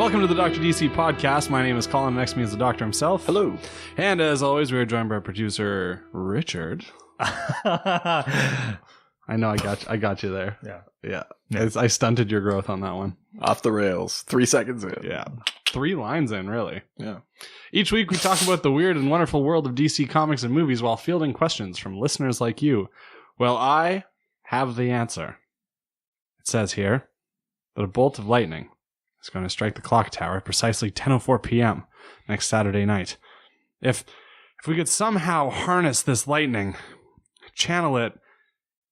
Welcome to the Dr. DC podcast. My name is Colin. Next to me is the doctor himself. Hello. And as always, we are joined by producer Richard. I know I got you there. Yeah. I stunted your growth on that one. Off the rails. 3 seconds in. Yeah. 3 lines in, really. Yeah. Each week we talk about the weird and wonderful world of DC comics and movies while fielding questions from listeners like you. Well, I have the answer. It says here that a bolt of lightning is going to strike the clock tower at precisely 10:04 p.m. next Saturday night. If we could somehow harness this lightning, channel it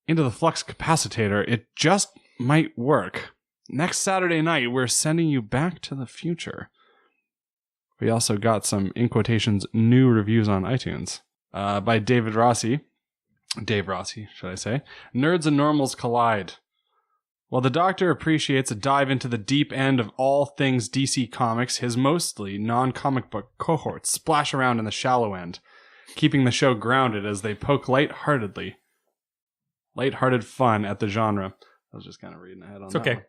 into the flux capacitor, it just might work. Next Saturday night, we're sending you back to the future. We also got some, in quotations, new reviews on iTunes by Dave Rossi, should I say. Nerds and normals collide. While the Doctor appreciates a dive into the deep end of all things DC Comics, his mostly non-comic book cohorts splash around in the shallow end, keeping the show grounded as they poke lighthearted fun at the genre. I was just kind of reading ahead on that. It's okay. One.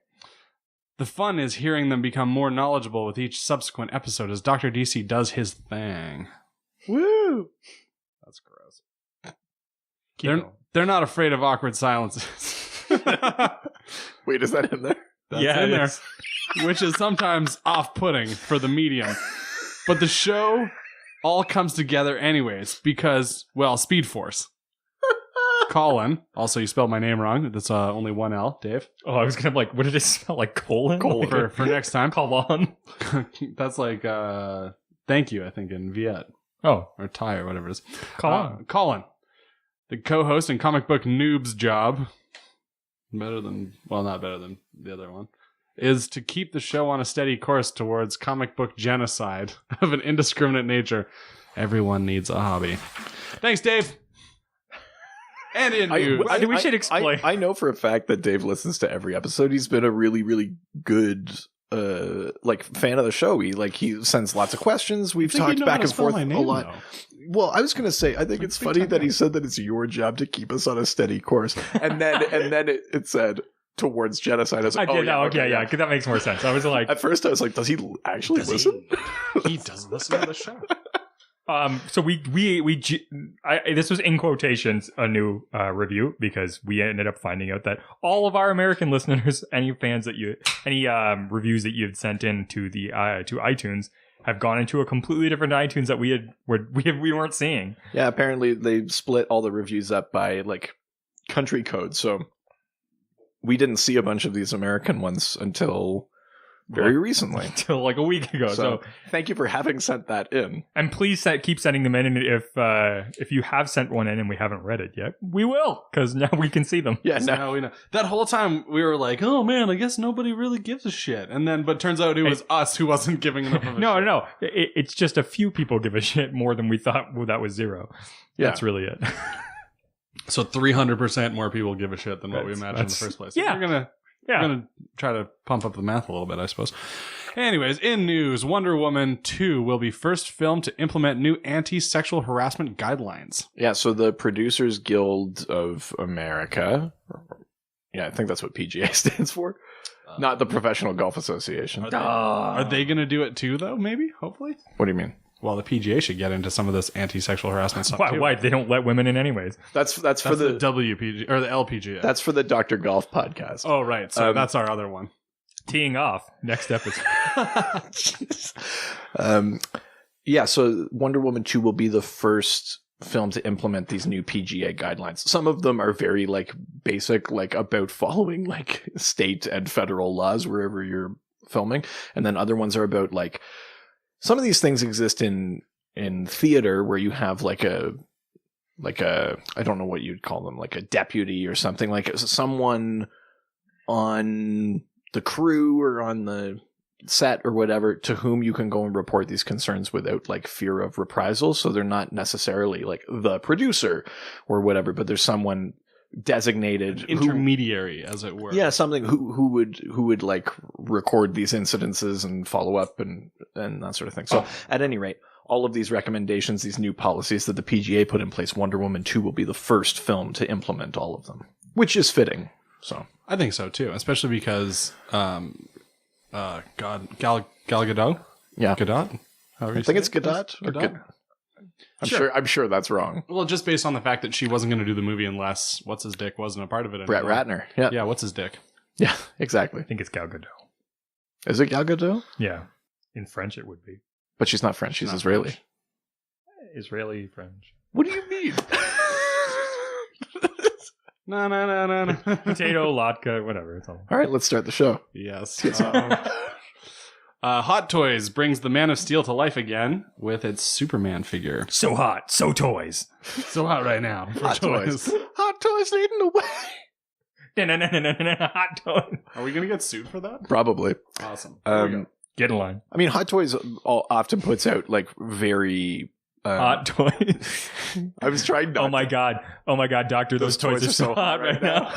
The fun is hearing them become more knowledgeable with each subsequent episode as Dr. DC does his thing. Woo! That's gross. They're not afraid of awkward silences. Wait, is that in there? That's in there. Which is sometimes off-putting for the medium. But the show all comes together anyways because, well, Speed Force. Colin. Also, you spelled my name wrong. That's only one L, Dave. Oh, I was going to like, what did it spell? Like colon? For next time. Colon. That's like, thank you, I think, in Viet. Oh. Or Thai or whatever it is. Colin. The co-host and comic book noob's job, not better than the other one, is to keep the show on a steady course towards comic book genocide of an indiscriminate nature. Everyone needs a hobby. Thanks, Dave. And in news. We should explain. I know for a fact that Dave listens to every episode. He's been a really, really good fan of the show. He sends lots of questions. We've talked back and forth a lot. Though. Well, I was going to say, I think it's funny that he said that it's your job to keep us on a steady course. And then it said towards genocide. I was like, because that makes more sense. I was like, at first I was like, does he actually listen? He does listen to the show. So this was in quotations a new review because we ended up finding out that all of our American listeners, any reviews that you had sent in to the to iTunes have gone into a completely different iTunes that we weren't seeing. Yeah, apparently they split all the reviews up by like country code, so we didn't see a bunch of these American ones until very recently. Until like a week ago. So thank you for having sent that in. And please keep sending them in. And if you have sent one in and we haven't read it yet, we will. Because now we can see them. Yeah, now we know. That whole time we were like, oh man, I guess nobody really gives a shit. And then, but turns out it was us who wasn't giving enough of a shit. No. It's just a few people give a shit more than we thought. Well, that was 0. Yeah. That's really it. So 300% more people give a shit than what we imagined in the first place. Yeah. We're going to try to pump up the math a little bit, I suppose. Anyways, in news, Wonder Woman 2 will be first film to implement new anti-sexual harassment guidelines. Yeah, so the Producers Guild of America, I think that's what PGA stands for, not the Professional Golf Association. Are they going to do it too, though, maybe? Hopefully? What do you mean? Well, the PGA should get into some of this anti-sexual harassment stuff too. Why? They don't let women in anyways. That's for the WPG or the LPGA. That's for the Dr. Golf podcast. Oh, right. So that's our other one. Teeing off next episode. So Wonder Woman 2 will be the first film to implement these new PGA guidelines. Some of them are very basic, about following state and federal laws wherever you're filming, and then other ones are about some of these things exist in theater where you have a I don't know what you'd call them, a deputy or something, someone on the crew or on the set or whatever to whom you can go and report these concerns without fear of reprisal. So they're not necessarily the producer or whatever, but there's someone designated intermediary, as it were. Yeah, something who would record these incidences and follow up and that sort of thing. So at any rate, all of these recommendations, these new policies that the PGA put in place, Wonder Woman 2 will be the first film to implement all of them, which is fitting. So I think so too, especially because Gal Gadot? Yeah. Gadot? I think it's Gadot. Or I'm sure that's wrong. Well, just based on the fact that she wasn't going to do the movie unless what's his dick wasn't a part of it anymore. Brett Ratner. Yeah. Yeah, what's his dick? Yeah, exactly. I think it's Gal Gadot. Is it Gal Gadot? Yeah. In French, it would be. But she's not French. She's Not Israeli. French. Israeli French. What do you mean? No. Potato, latke, whatever. It's all. All right, let's start the show. Yes. Hot Toys brings the Man of Steel to life again with its Superman figure. So hot, so toys. So hot right now for Hot toys. Hot toys leading the way. Hot toys. Are we going to get sued for that? Probably. Awesome. Here we go. Get in line. I mean, Hot Toys often puts out like very Hot toys. I was trying not. Oh my god, Doctor, those toys are so hot right now.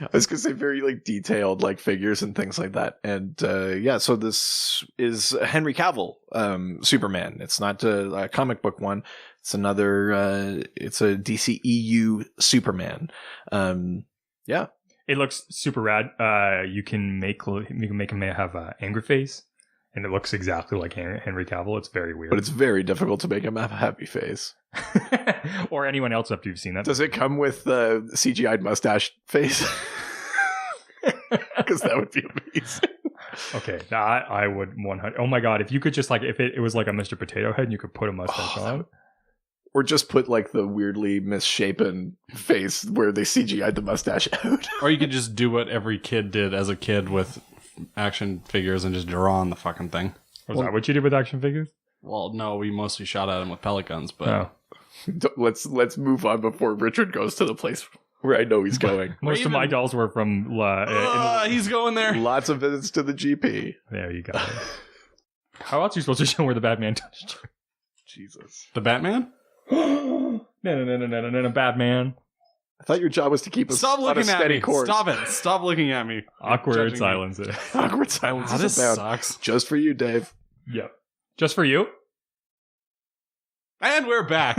I was gonna say very like detailed like figures and things like that, and so this is Henry Cavill Superman. It's not a comic book one. It's another. It's a DCEU Superman. It looks super rad. You can make him have an angry face, and it looks exactly like Henry Cavill. It's very weird, but it's very difficult to make him have a happy face. Or anyone else after you've seen that. Does it come with the CGI'd mustache face? Because that would be amazing. Okay, I would 100. Oh my god, if you could just like if it was like a Mr. Potato Head and you could put a mustache on. Or just put like the weirdly misshapen face where they CGI'd the mustache out. Or you could just do what every kid did as a kid with action figures and just draw on the fucking thing. Was that what you did with action figures? Well, no, we mostly shot at them with pellet guns, but Oh. Let's move on before Richard goes to the place where I know he's going. Most of my dolls were from he's going there. Lots of visits to the GP. There you go. How else are you supposed to show where the Batman touched you? Jesus. The Batman? No, Batman. I thought your job was to keep us Stop on a looking at steady me. course. Stop it. Stop looking at me. Awkward Judging me. silence. Awkward silence This is about. sucks. Just for you, Dave. Yep. Just for you? And we're back.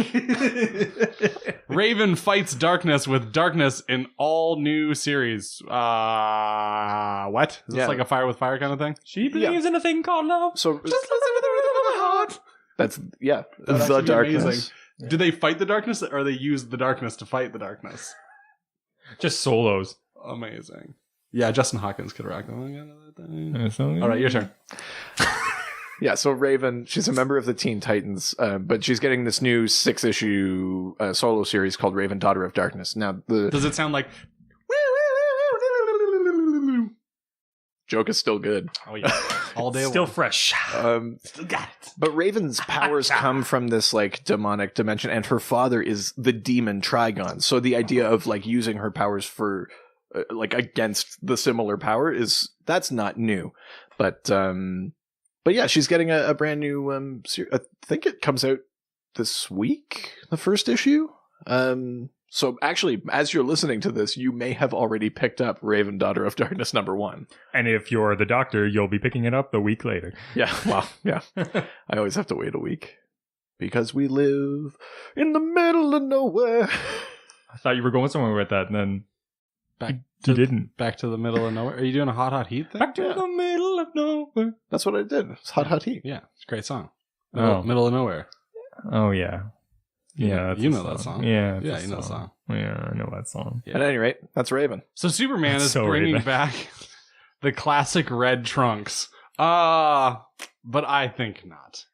Raven fights darkness with darkness in all new series. What? Is this Yeah. like a fire with fire kind of thing? She believes in a thing called love. So Just listen to the rhythm of my heart. that's That'd the actually be darkness. amazing. Do they fight the darkness or they use the darkness to fight the darkness? Just solos. Amazing. Yeah, Justin Hawkins could rock them. All All right, your turn. Yeah, so Raven, she's a member of the Teen Titans, but she's getting this new 6-issue solo series called Raven, Daughter of Darkness. Now, the Does it sound like... joke is still good. Oh, yeah. All day Still long. fresh. Still got it. But Raven's powers come from this like demonic dimension, and her father is the demon Trigon. So the idea of like using her powers for like against the similar power that's not new. But yeah, she's getting a brand new I think it comes out this week, the first issue. So actually, as you're listening to this, you may have already picked up Raven, Daughter of Darkness #1. And if you're the Doctor, you'll be picking it up a week later. Yeah, well, yeah. I always have to wait a week because we live in the middle of nowhere. I thought you were going somewhere with that, and then Back you didn't. Back to the middle of nowhere. Are you doing a hot heat thing? Back to Yeah. the middle of nowhere. That's what I did. It's hot heat. Yeah, it's a great song. Oh. Middle of nowhere. Oh, yeah. Yeah, that's you a know that song. Yeah, it's Yeah, a you know the song. Yeah, I know that song. Yeah. At any rate, that's Raven. So Superman That's is so bringing Raven. back the classic red trunks. But I think not.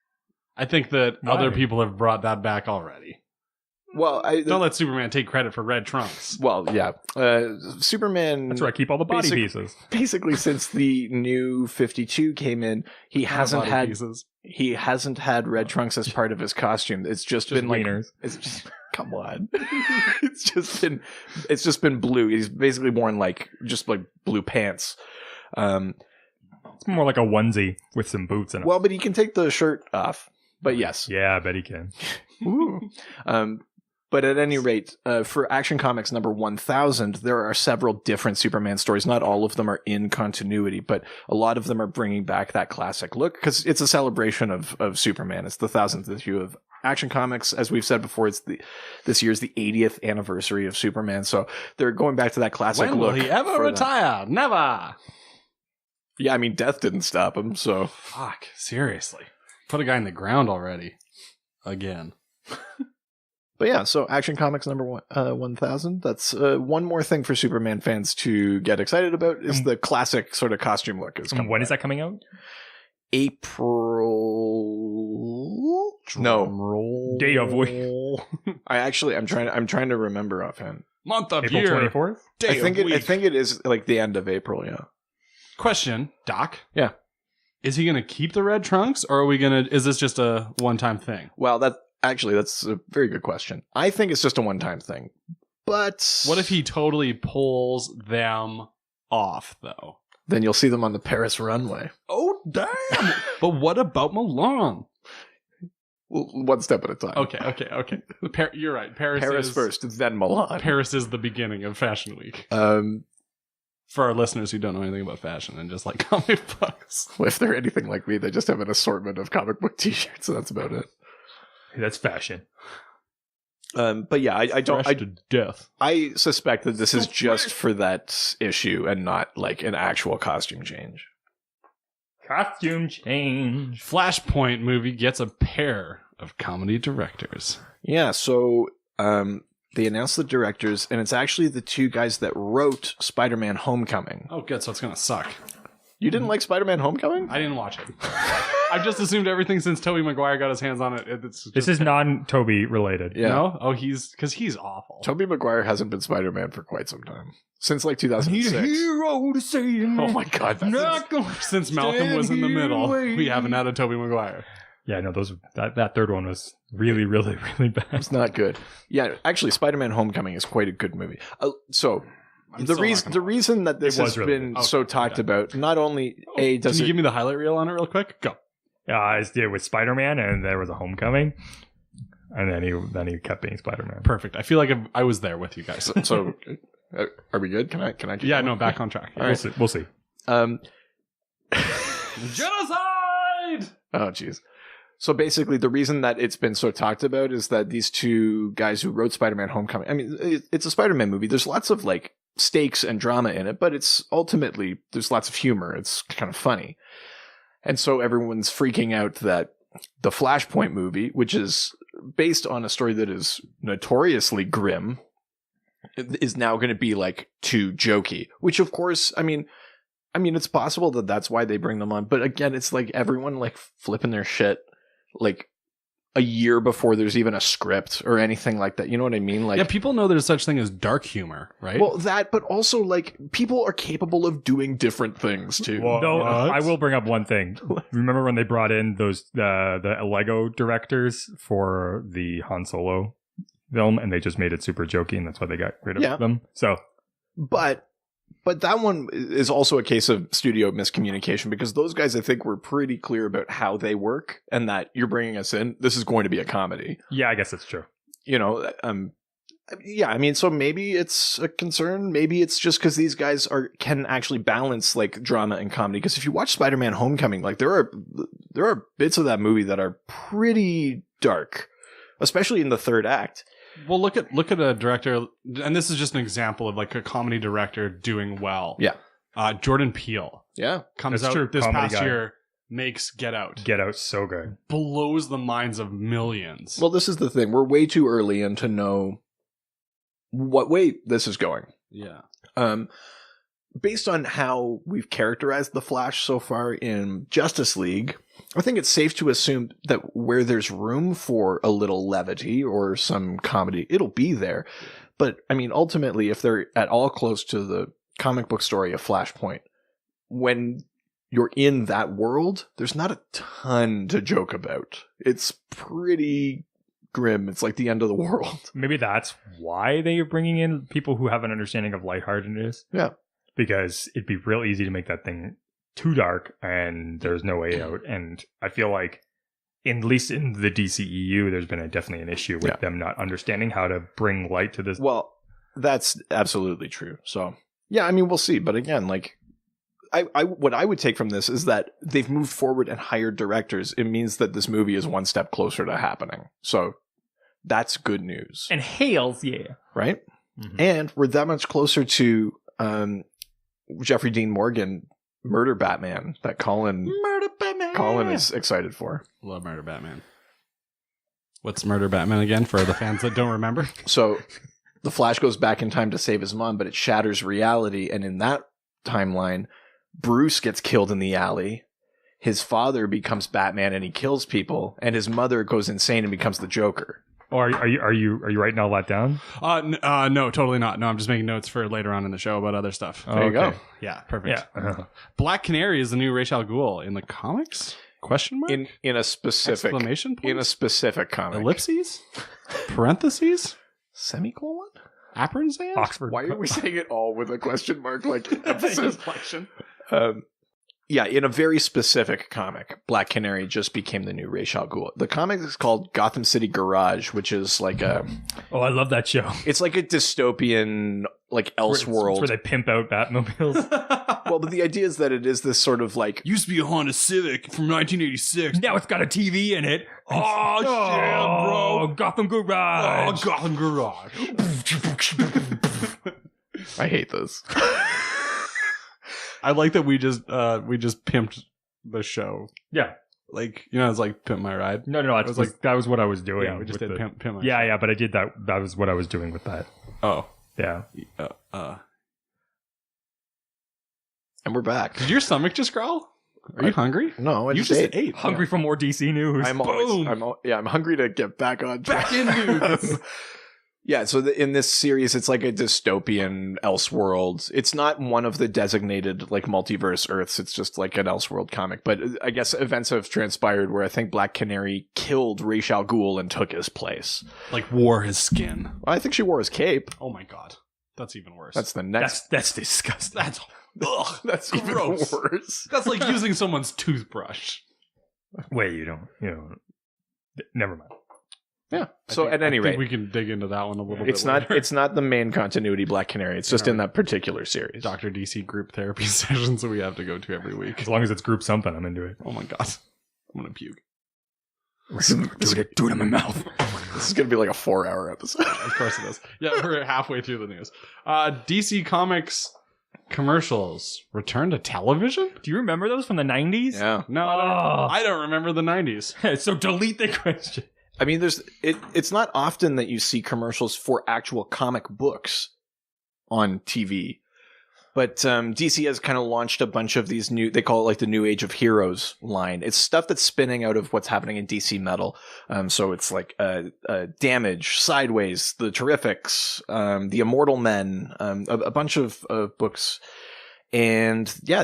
I think that Why? other people have brought that back already. Well, Don't let Superman take credit for red trunks. well, yeah. Superman. That's where I keep all the body pieces. Basically, since the new 52 came in, he hasn't Body had pieces. red trunks as part of his costume. It's just been like wieners. it's just, come on. it's just been blue. He's basically worn like just like blue pants. It's more like a onesie with some boots in it. Well, but he can take the shirt off. But yes. Yeah, I bet he can. But at any rate, for Action Comics number 1000, there are several different Superman stories. Not all of them are in continuity, but a lot of them are bringing back that classic look because it's a celebration of Superman. It's the 1000th issue of Action Comics. As we've said before, this year's the 80th anniversary of Superman. So they're going back to that classic When look. will he ever for them. retire? Never. Yeah, I mean, death didn't stop him, so. Fuck, seriously. Put a guy in the ground already. Again. But yeah, so Action Comics number 1000. That's one more thing for Superman fans to get excited about is the classic sort of costume look. When is that coming out? April? No. Roll. Day of week. I'm trying to remember offhand. Month of April year. 24th? Day I think of week. it is like the end of April, yeah. Question, Doc. Yeah. Is he going to keep the red trunks, or is this just a one-time thing? Well, that's a very good question. I think it's just a one-time thing. But What if he totally pulls them off, though? then you'll see them on the Paris runway. Oh, damn! But what about Milan? Well, one step at a time. Okay. You're right. Paris is, first, then Milan. Paris is the beginning of Fashion Week. For our listeners who don't know anything about fashion and just like comic books. Well, if they're anything like me, they just have an assortment of comic book t-shirts, so that's about it. That's fashion. But yeah, To death. I suspect that this is just for that issue and not like an actual costume change. Costume change. Flashpoint movie gets a pair of comedy directors. Yeah, so they announced the directors, and it's actually the two guys that wrote Spider-Man Homecoming. Oh, good. So it's going to suck. You didn't like Spider-Man Homecoming? I didn't watch it. I've just assumed everything since Tobey Maguire got his hands on it. This is non-Toby related. Yeah. No? Oh, because he's awful. Tobey Maguire hasn't been Spider-Man for quite some time. Since like 2006. hero to save me. Oh my god. Since Malcolm was in the middle, we haven't had a Tobey Maguire. Yeah, no, that third one was really, really, really bad. It's not good. Yeah, actually, Spider-Man Homecoming is quite a good movie. The reason that this has been so talked about, not only Can you give me the highlight reel on it real quick? Go. I did with Spider-Man, and there was a Homecoming, and then he kept being Spider-Man. Perfect. I feel like I was there with you guys. So are we good? Can I keep Yeah, going? no, back on track. All right. We'll see. Genocide! Oh, jeez. So basically, the reason that it's been so talked about is that these two guys who wrote Spider-Man Homecoming, I mean, it's a Spider-Man movie. There's lots of like stakes and drama in it, but it's ultimately, there's lots of humor. It's kind of funny. And so everyone's freaking out that the Flashpoint movie, which is based on a story that is notoriously grim, is now going to be like too jokey, which of course, I mean, it's possible that that's why they bring them on. But again, it's like everyone like flipping their shit like a year before there's even a script or anything like that. You know what I mean? Like, yeah, people know there's such thing as dark humor, right? well, that, but also like people are capable of doing different things too. Well, no, I will bring up one thing. Remember when they brought in those the Lego directors for the Han Solo film, and they just made it super jokey, and that's why they got rid of them. So, but that one is also a case of studio miscommunication, because those guys, I think, were pretty clear about how they work, and that you're bringing us in, this is going to be a comedy. yeah, I guess that's true. You know, yeah, I mean, so maybe it's a concern. Maybe it's just because these guys can actually balance like drama and comedy. Because if you watch Spider-Man Homecoming, like there are bits of that movie that are pretty dark, especially in the third act. Well, look at a director, and this is just an example of like a comedy director doing well. Yeah. Jordan Peele. Yeah. Comes That's out true. this Comedy past guy. year, makes Get Out. Get Out, so good. Blows the minds of millions. Well, this is the thing. We're way too early in to know what way this is going. Yeah. Based on how we've characterized the Flash so far in Justice League, I think it's safe to assume that where there's room for a little levity or some comedy, it'll be there. But I mean, ultimately, if they're at all close to the comic book story of Flashpoint, when you're in that world, there's not a ton to joke about. It's pretty grim. It's like the end of the world. Maybe that's why they are bringing in people who have an understanding of lightheartedness. Yeah. Because it'd be real easy to make that thing too dark, and there's no way out. And I feel like, at least in the DCEU, there's been definitely an issue with them not understanding how to bring light to this. Well, that's absolutely true. So, yeah, I mean, we'll see. But again, like, what I would take from this is that they've moved forward and hired directors. It means that this movie is one step closer to happening. So that's good news. And hails, yeah. Right? Mm-hmm. And we're that much closer to Jeffrey Dean Morgan Murder Batman that Colin is excited for. Love Murder Batman. What's Murder Batman again for the fans that don't remember? So the Flash goes back in time to save his mom, but it shatters reality. And in that timeline, Bruce gets killed in the alley. His father becomes Batman and he kills people. And his mother goes insane and becomes the Joker. Oh, are you writing all that down? No, totally not. No, I'm just making notes for later on in the show about other stuff. There you go. Yeah, perfect. Yeah. Black Canary is the new Ra's al Ghul in the comics? Question mark? In a specific Exclamation point? in a specific comic. Ellipses? Parentheses? Semicolon? Appersand? Oxford. Why are we saying it all with a question mark like emphasis? Inflection. Yeah, in a very specific comic, Black Canary just became the new Ra's al Ghul. The comic is called Gotham City Garage, which is like Oh, I love that show. it's like a dystopian, like Elseworld. Where they pimp out Batmobiles. Well, but the idea is that it is this sort of like Used to be a Honda Civic from 1986. Now it's got a TV in it. Oh, shit, bro. Gotham Garage. Oh, Gotham Garage. I hate this. I like that we just pimped the show. Yeah. Like, you know, it's like Pimp My Ride. No. It was like that was what I was doing. Yeah, we just with did the- Pimp My Yeah, yeah, but I did that. That was what I was doing with that. Oh. Yeah. And we're back. Did your stomach just growl? Are you hungry? No, I You just just ate. ate. Hungry for more DC news. I'm hungry to get back on track. Back in news. Yeah, so in this series, it's like a dystopian Elseworld. It's not one of the designated like multiverse Earths. It's just like an Elseworld comic. But I guess events have transpired where I think Black Canary killed Ra's al Ghul and took his place. Like wore his skin. I think she wore his cape. Oh my god. That's even worse. That's the next. That's disgusting. That's ugh, That's even gross. worse. That's like using someone's toothbrush. Wait, you don't. Never mind. Yeah. So at any I think rate, we can dig into that one a little it's bit. not later. it's not the main continuity Black Canary. It's just in that particular series. Dr. DC group therapy sessions that we have to go to every week. As long as it's group something, I'm into it. Oh my god. I'm gonna puke. Do it in my mouth. This is gonna be like a 4-hour episode. Of course it is. Yeah, we're halfway through the news. DC Comics commercials return to television? Do you remember those from the 90s? Yeah. No, I don't remember the 90s. So delete the question. I mean, it's not often that you see commercials for actual comic books on TV. But DC has kind of launched a bunch of these they call it like the New Age of Heroes line. It's stuff that's spinning out of what's happening in DC Metal. So it's like Damage, Sideways, The Terrifics, The Immortal Men, a bunch of books. And yeah,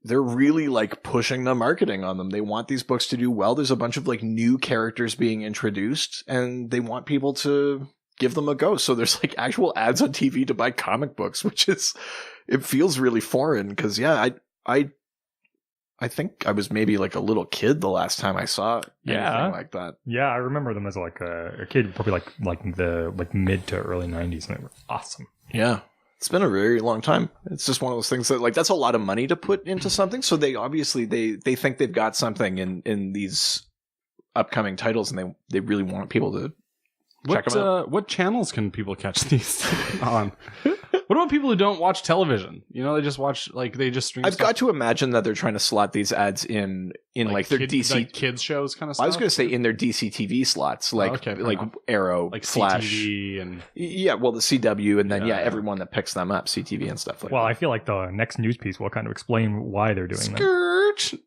they're really like pushing the marketing on them. They want these books to do well. There's a bunch of like new characters being introduced and they want people to give them a go. So there's like actual ads on TV to buy comic books, which it feels really foreign. Cause yeah, I think I was maybe like a little kid the last time I saw anything like that. Yeah, I remember them as like a kid, probably like the mid to early 90s, and they were awesome. Yeah. It's been a very long time. It's just one of those things that like that's a lot of money to put into something. So they obviously they think they've got something in these upcoming titles, and they really want people to check them out. What channels can people catch these on? What about people who don't watch television? You know, they just watch they just stream. I've got to imagine that they're trying to slot these ads in like their DC like kids shows kind of stuff. I was going to say in their DC TV slots, like Arrow, like Flash, CTV and well the CW, and then Yeah. everyone that picks them up, CTV and stuff like that. Well, I feel like the next news piece will kind of explain why they're doing that. Skirt.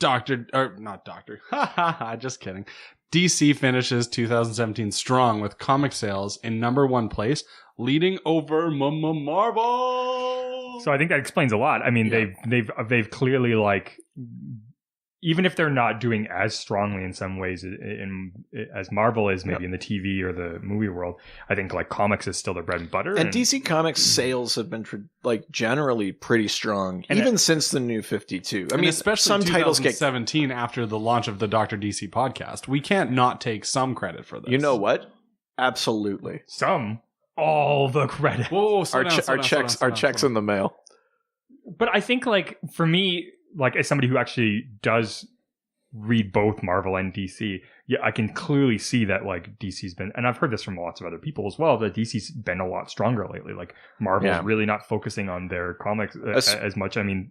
Not Doctor. Ha ha ha. Just kidding. DC finishes 2017 strong with comic sales in #1 place, leading over Marvel. So I think that explains a lot. I mean, they've clearly like, even if they're not doing as strongly in some ways as Marvel is maybe in the TV or the movie world, I think like comics is still their bread and butter. And DC Comics sales have been generally pretty strong, and even since the New 52. I mean, especially some titles get 2017 after the launch of the Dr. DC podcast. We can't not take some credit for this. You know what? Absolutely. all the credit. Whoa, Our checks in the mail. But I think like for me, like as somebody who actually does read both Marvel and DC, yeah, I can clearly see that like DC's been, and I've heard this from lots of other people as well, that DC's been a lot stronger lately. Like Marvel's really not focusing on their comics as much. I mean,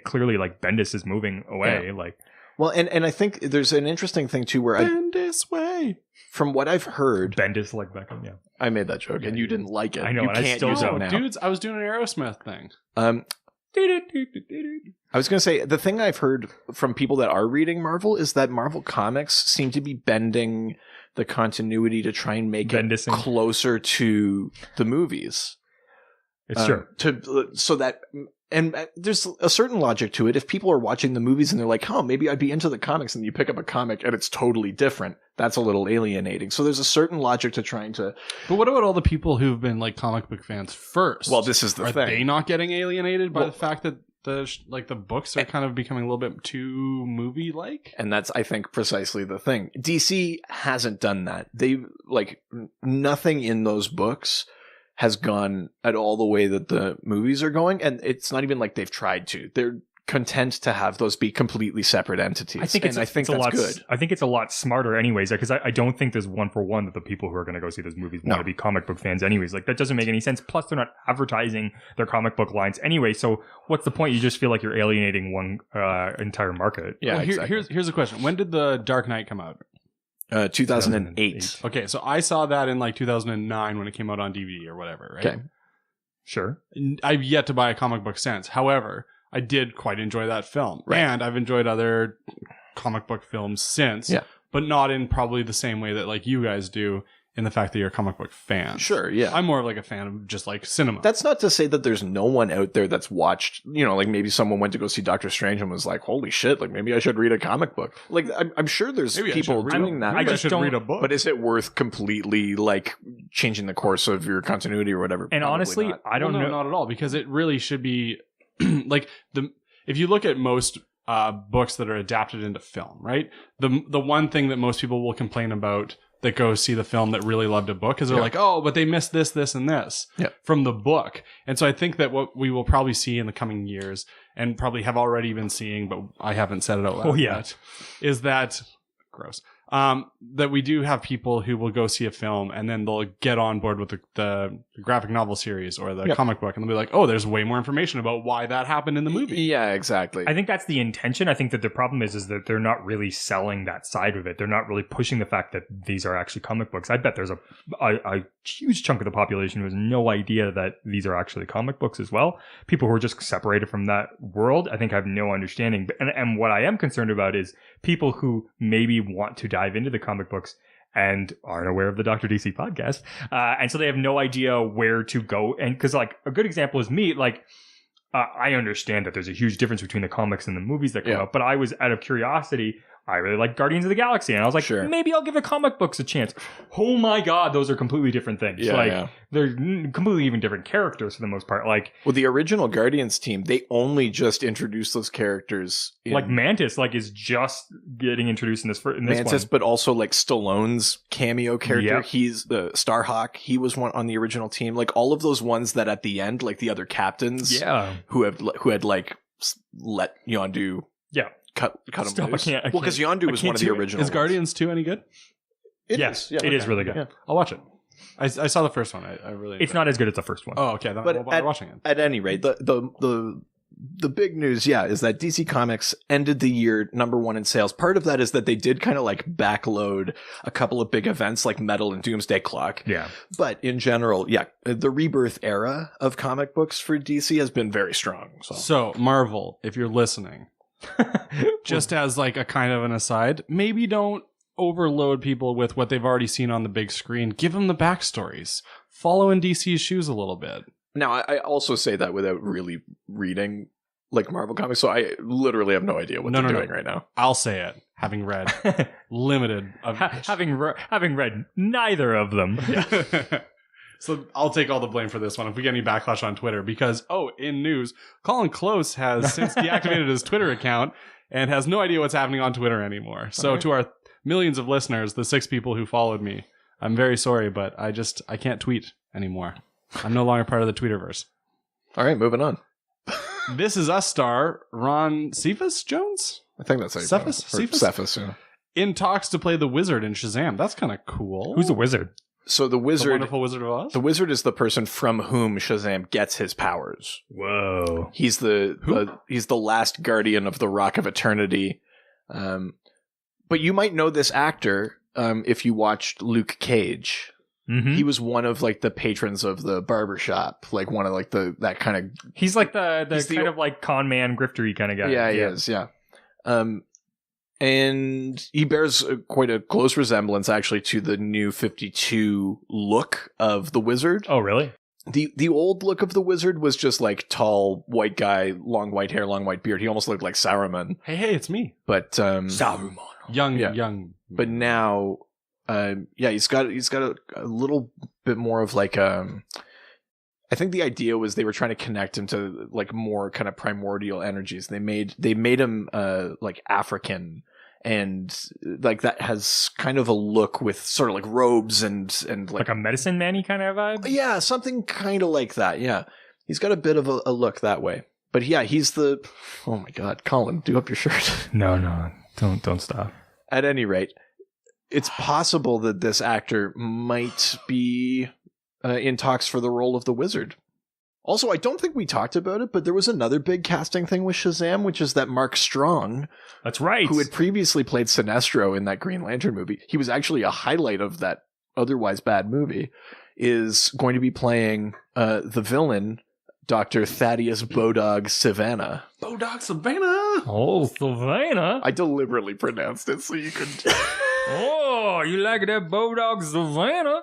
clearly like Bendis is moving away. Like, well, and I think there's an interesting thing too, where Bendis way. From what I've heard, Bendis like Beckham. Yeah, I made that joke, and you didn't like it. I know, you and I still don't. now. Dudes, I was doing an Aerosmith thing. I was going to say, the thing I've heard from people that are reading Marvel is that Marvel Comics seem to be bending the continuity to try and make it closer to the movies. It's true. So that, and there's a certain logic to it. If people are watching the movies and they're like, oh, maybe I'd be into the comics, and you pick up a comic and it's totally different, that's a little alienating. So there's a certain logic to trying to... But what about all the people who've been like comic book fans first? Well, this is the thing. Are they not getting alienated by the fact that the books are kind of becoming a little bit too movie-like? And that's, I think, precisely the thing. DC hasn't done that. They, like, nothing in those books has gone at all the way that the movies are going, and it's not even like they've tried to. They're content to have those be completely separate entities. I think that's good. I think it's a lot smarter anyways, because I don't think there's one for one that the people who are going to go see those movies want to be comic book fans anyways. Like, that doesn't make any sense. Plus, they're not advertising their comic book lines anyway, so what's the point? You just feel like you're alienating one entire market. Yeah, well, exactly. Here's a question. When did The Dark Knight come out? 2008. Okay, so I saw that in like 2009 when it came out on DVD or whatever, right? Okay. Sure. I've yet to buy a comic book since. However, I did quite enjoy that film. Right. And I've enjoyed other comic book films since, but not in probably the same way that like you guys do, in the fact that you're a comic book fan. Sure, yeah. I'm more of like a fan of just like cinema. That's not to say that there's no one out there that's watched, like maybe someone went to go see Doctor Strange and was like, holy shit, like maybe I should read a comic book. Like, I'm sure there's people doing that. I just should read a book. But is it worth completely like changing the course of your continuity or whatever? And probably honestly, not. I don't know. Not at all, because it really should be like if you look at most books that are adapted into film, right? The one thing that most people will complain about that go see the film that really loved a book is they're like, oh, but they missed this, this, and this from the book. And so I think that what we will probably see in the coming years, and probably have already been seeing, but I haven't said it out loud yet, is that gross. That we do have people who will go see a film and then they'll get on board with the graphic novel series or the comic book, and they'll be like, oh, there's way more information about why that happened in the movie. Yeah, exactly. I think that's the intention. I think that the problem is that they're not really selling that side of it. They're not really pushing the fact that these are actually comic books. I bet there's a huge chunk of the population who has no idea that these are actually comic books as well. People who are just separated from that world, I think, have no understanding. And what I am concerned about is people who maybe want to dive into the comic books and aren't aware of the Dr. DC podcast. And so they have no idea where to go. And because like a good example is me, like I understand that there's a huge difference between the comics and the movies that come out, but I was out of curiosity. I really like Guardians of the Galaxy. And I was like, maybe I'll give the comic books a chance. Oh my God, those are completely different things. They're completely even different characters for the most part. Like, well, the original Guardians team, they only just introduced those characters. Like Mantis, like, is just getting introduced in this Mantis, one. but also like Stallone's cameo character. He's the Starhawk. He was one on the original team. Like all of those ones that at the end, like the other captains, who had like let Yondu, cut him loose. Well, because Yondu was one of the original. Is Guardians 2 any good? It is really good. Yeah. I'll watch it. I saw the first one. I really. It's not as good as the first one. Oh, okay. Then but I'm watching it. At any rate, the big news, is that DC Comics ended the year #1 in sales. Part of that is that they did kind of like backload a couple of big events like Metal and Doomsday Clock. Yeah. But in general, the rebirth era of comic books for DC has been very strong. So Marvel, if you're listening, just as like a kind of an aside, maybe don't overload people with what they've already seen on the big screen. Give them the backstories. Follow in DC's shoes a little bit. Now, I also say that without really reading like Marvel comics, so I literally have no idea what they're doing right now. I'll say it, having read limited of having read neither of them. So I'll take all the blame for this one if we get any backlash on Twitter, because, in news, Colin Close has since deactivated his Twitter account and has no idea what's happening on Twitter anymore. So to our millions of listeners, the 6 people who followed me, I'm very sorry, but I can't tweet anymore. I'm no longer part of the Tweeterverse. All right, moving on. This Is Us star Ron Cephas Jones? I think that's how you Cephas? pronounce it. Or Cephas? Cephas, yeah. In talks to play the wizard in Shazam. That's kind of cool. Who's the wizard? So the The wizard, Wonderful Wizard of Oz? the wizard is the person from whom Shazam gets his powers. Whoa. He's he's the last guardian of the Rock of Eternity. But you might know this actor if you watched Luke Cage. Mm-hmm. He was one of like the patrons of the barbershop, like one of like that kind of. He's like the He's kind of like con man, griftery kind of guy. Yeah, he is. Yeah. And he bears quite a close resemblance, actually, to the new 52 look of the Wizard. Oh, really? The old look of the Wizard was just like tall white guy, long white hair, long white beard. He almost looked like Saruman. Hey, it's me. But Saruman. Young. But now, he's got a little bit more of like I think the idea was they were trying to connect him to like more kind of primordial energies. They made him like African, and like that has kind of a look with sort of like robes and Like a medicine man-y kind of vibe? yeah, something kind of like that. Yeah, he's got a bit of a look that way. But yeah, he's the oh my god, Colin, do up your shirt. No, don't stop. At any rate, it's possible that this actor might be in talks for the role of the Wizard. Also, I don't think we talked about it, but there was another big casting thing with Shazam, which is that Mark Strong, That's right. who had previously played Sinestro in that Green Lantern movie, he was actually a highlight of that otherwise bad movie, is going to be playing the villain, Dr. Thaddeus Bodog Savannah. Bodog Savannah! Oh, Savannah. I deliberately pronounced it so you could... Oh, you like that Bodog Savannah?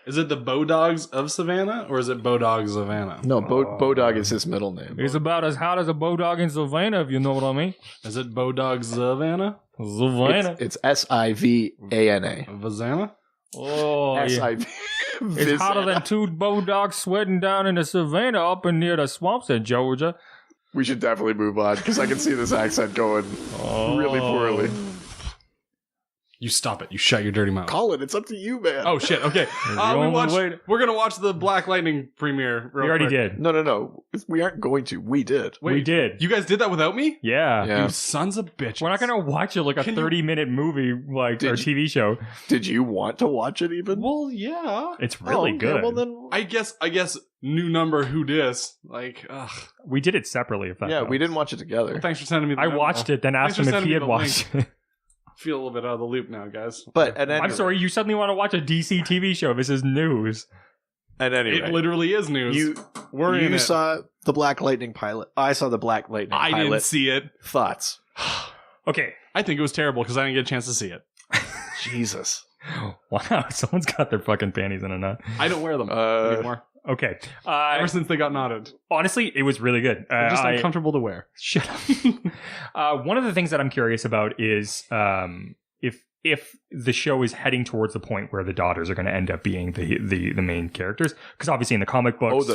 Is it the Bodogs of Savannah, or is it Bodog Savannah? No, Bodog is his middle name. It's about as hot as a Bodog in Savannah, if you know what I mean. Is it Bodog Savannah? Savannah. It's Sivana. Vazana? Oh, yeah. S-I-V. It's hotter than two Bodogs sweating down in the Savannah up in near the swamps in Georgia. We should definitely move on, because I can see this accent going really poorly. You stop it. You shut your dirty mouth. Colin, it's up to you, man. Oh, shit. Okay. We're going to watch the Black Lightning premiere. We already did. No. We aren't going to. We did. We did. You guys did that without me? Yeah. You sons of bitches. We're not going to watch it like a 30-minute movie like or TV show. Did you want to watch it even? Well, yeah. It's really okay, good. Well, then... I guess new number who dis. Like, ugh. We did it separately. If that helps. we didn't watch it together. Well, thanks for sending me the I memo. watched it, then asked him if he had watched it. Feel a little bit out of the loop now, guys. But at any I'm sorry, you suddenly want to watch a DC TV show. This is news. At any It rate, literally is news. you saw the Black Lightning pilot. I saw the Black Lightning pilot. I didn't see it. Thoughts? Okay. I think it was terrible because I didn't get a chance to see it. Jesus. Wow, someone's got their fucking panties in a knot. I don't wear them anymore. Okay. Ever since they got knotted. Honestly, it was really good. They're just uncomfortable to wear. Shut up. One of the things that I'm curious about is if the show is heading towards the point where the daughters are going to end up being the main characters, because obviously in the comic books,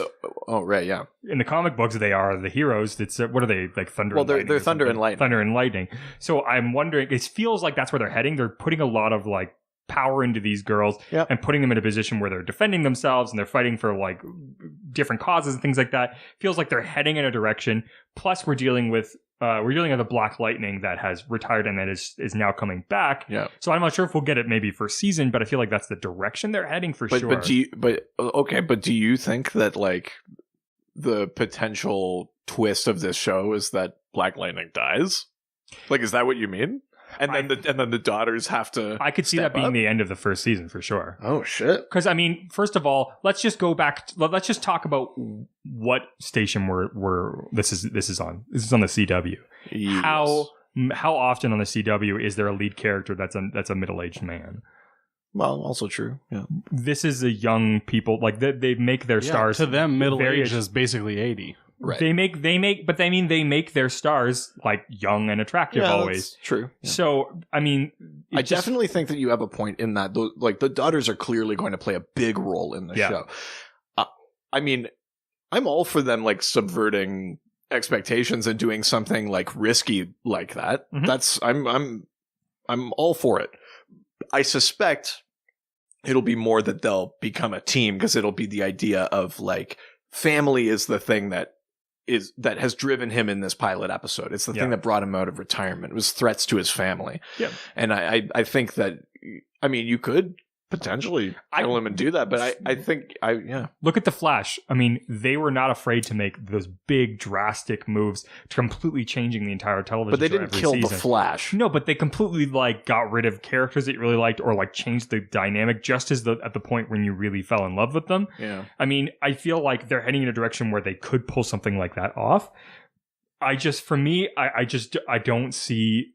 right, yeah. In the comic books, they are the heroes. It's what are they like? Thunder. Well, and lightning they're Thunder and Lightning. Thunder and Lightning. So I'm wondering. It feels like that's where they're heading. They're putting a lot of like power into these girls and putting them in a position where they're defending themselves and they're fighting for like different causes and things like that. Feels like they're heading in a direction. Plus, we're dealing with a Black Lightning that has retired and that is now coming back. Yeah. So I'm not sure if we'll get it maybe first season, but I feel like that's the direction they're heading for sure. But do you think that like the potential twist of this show is that Black Lightning dies? Like, is that what you mean? And then the daughters have to. I could see that being the end of the first season for sure. Oh shit! Because I mean, first of all, let's just go back. Let's just talk about what station this is on. This is on the CW. Yes. How often on the CW is there a lead character that's a middle-aged man? Well, also true. Yeah. This is a young people like they make their stars to them. Middle age is basically 80. Right. They make their stars like young and attractive always. That's true. Yeah. So, I mean, I definitely think that you have a point in that. Like the daughters are clearly going to play a big role in the show. I mean, I'm all for them like subverting expectations and doing something like risky like that. Mm-hmm. That's I'm all for it. I suspect it'll be more that they'll become a team because it'll be the idea of like family is the thing that that has driven him in this pilot episode. It's the Yeah. thing that brought him out of retirement. It was threats to his family. Yeah. And I think that, I mean, you could potentially kill him and do that, but I think Look at the Flash. I mean, they were not afraid to make those big, drastic moves to completely changing the entire television. But they show didn't every kill season. the Flash. No, but they completely like got rid of characters that you really liked, or like changed the dynamic just at the point when you really fell in love with them. Yeah. I mean, I feel like they're heading in a direction where they could pull something like that off. I don't see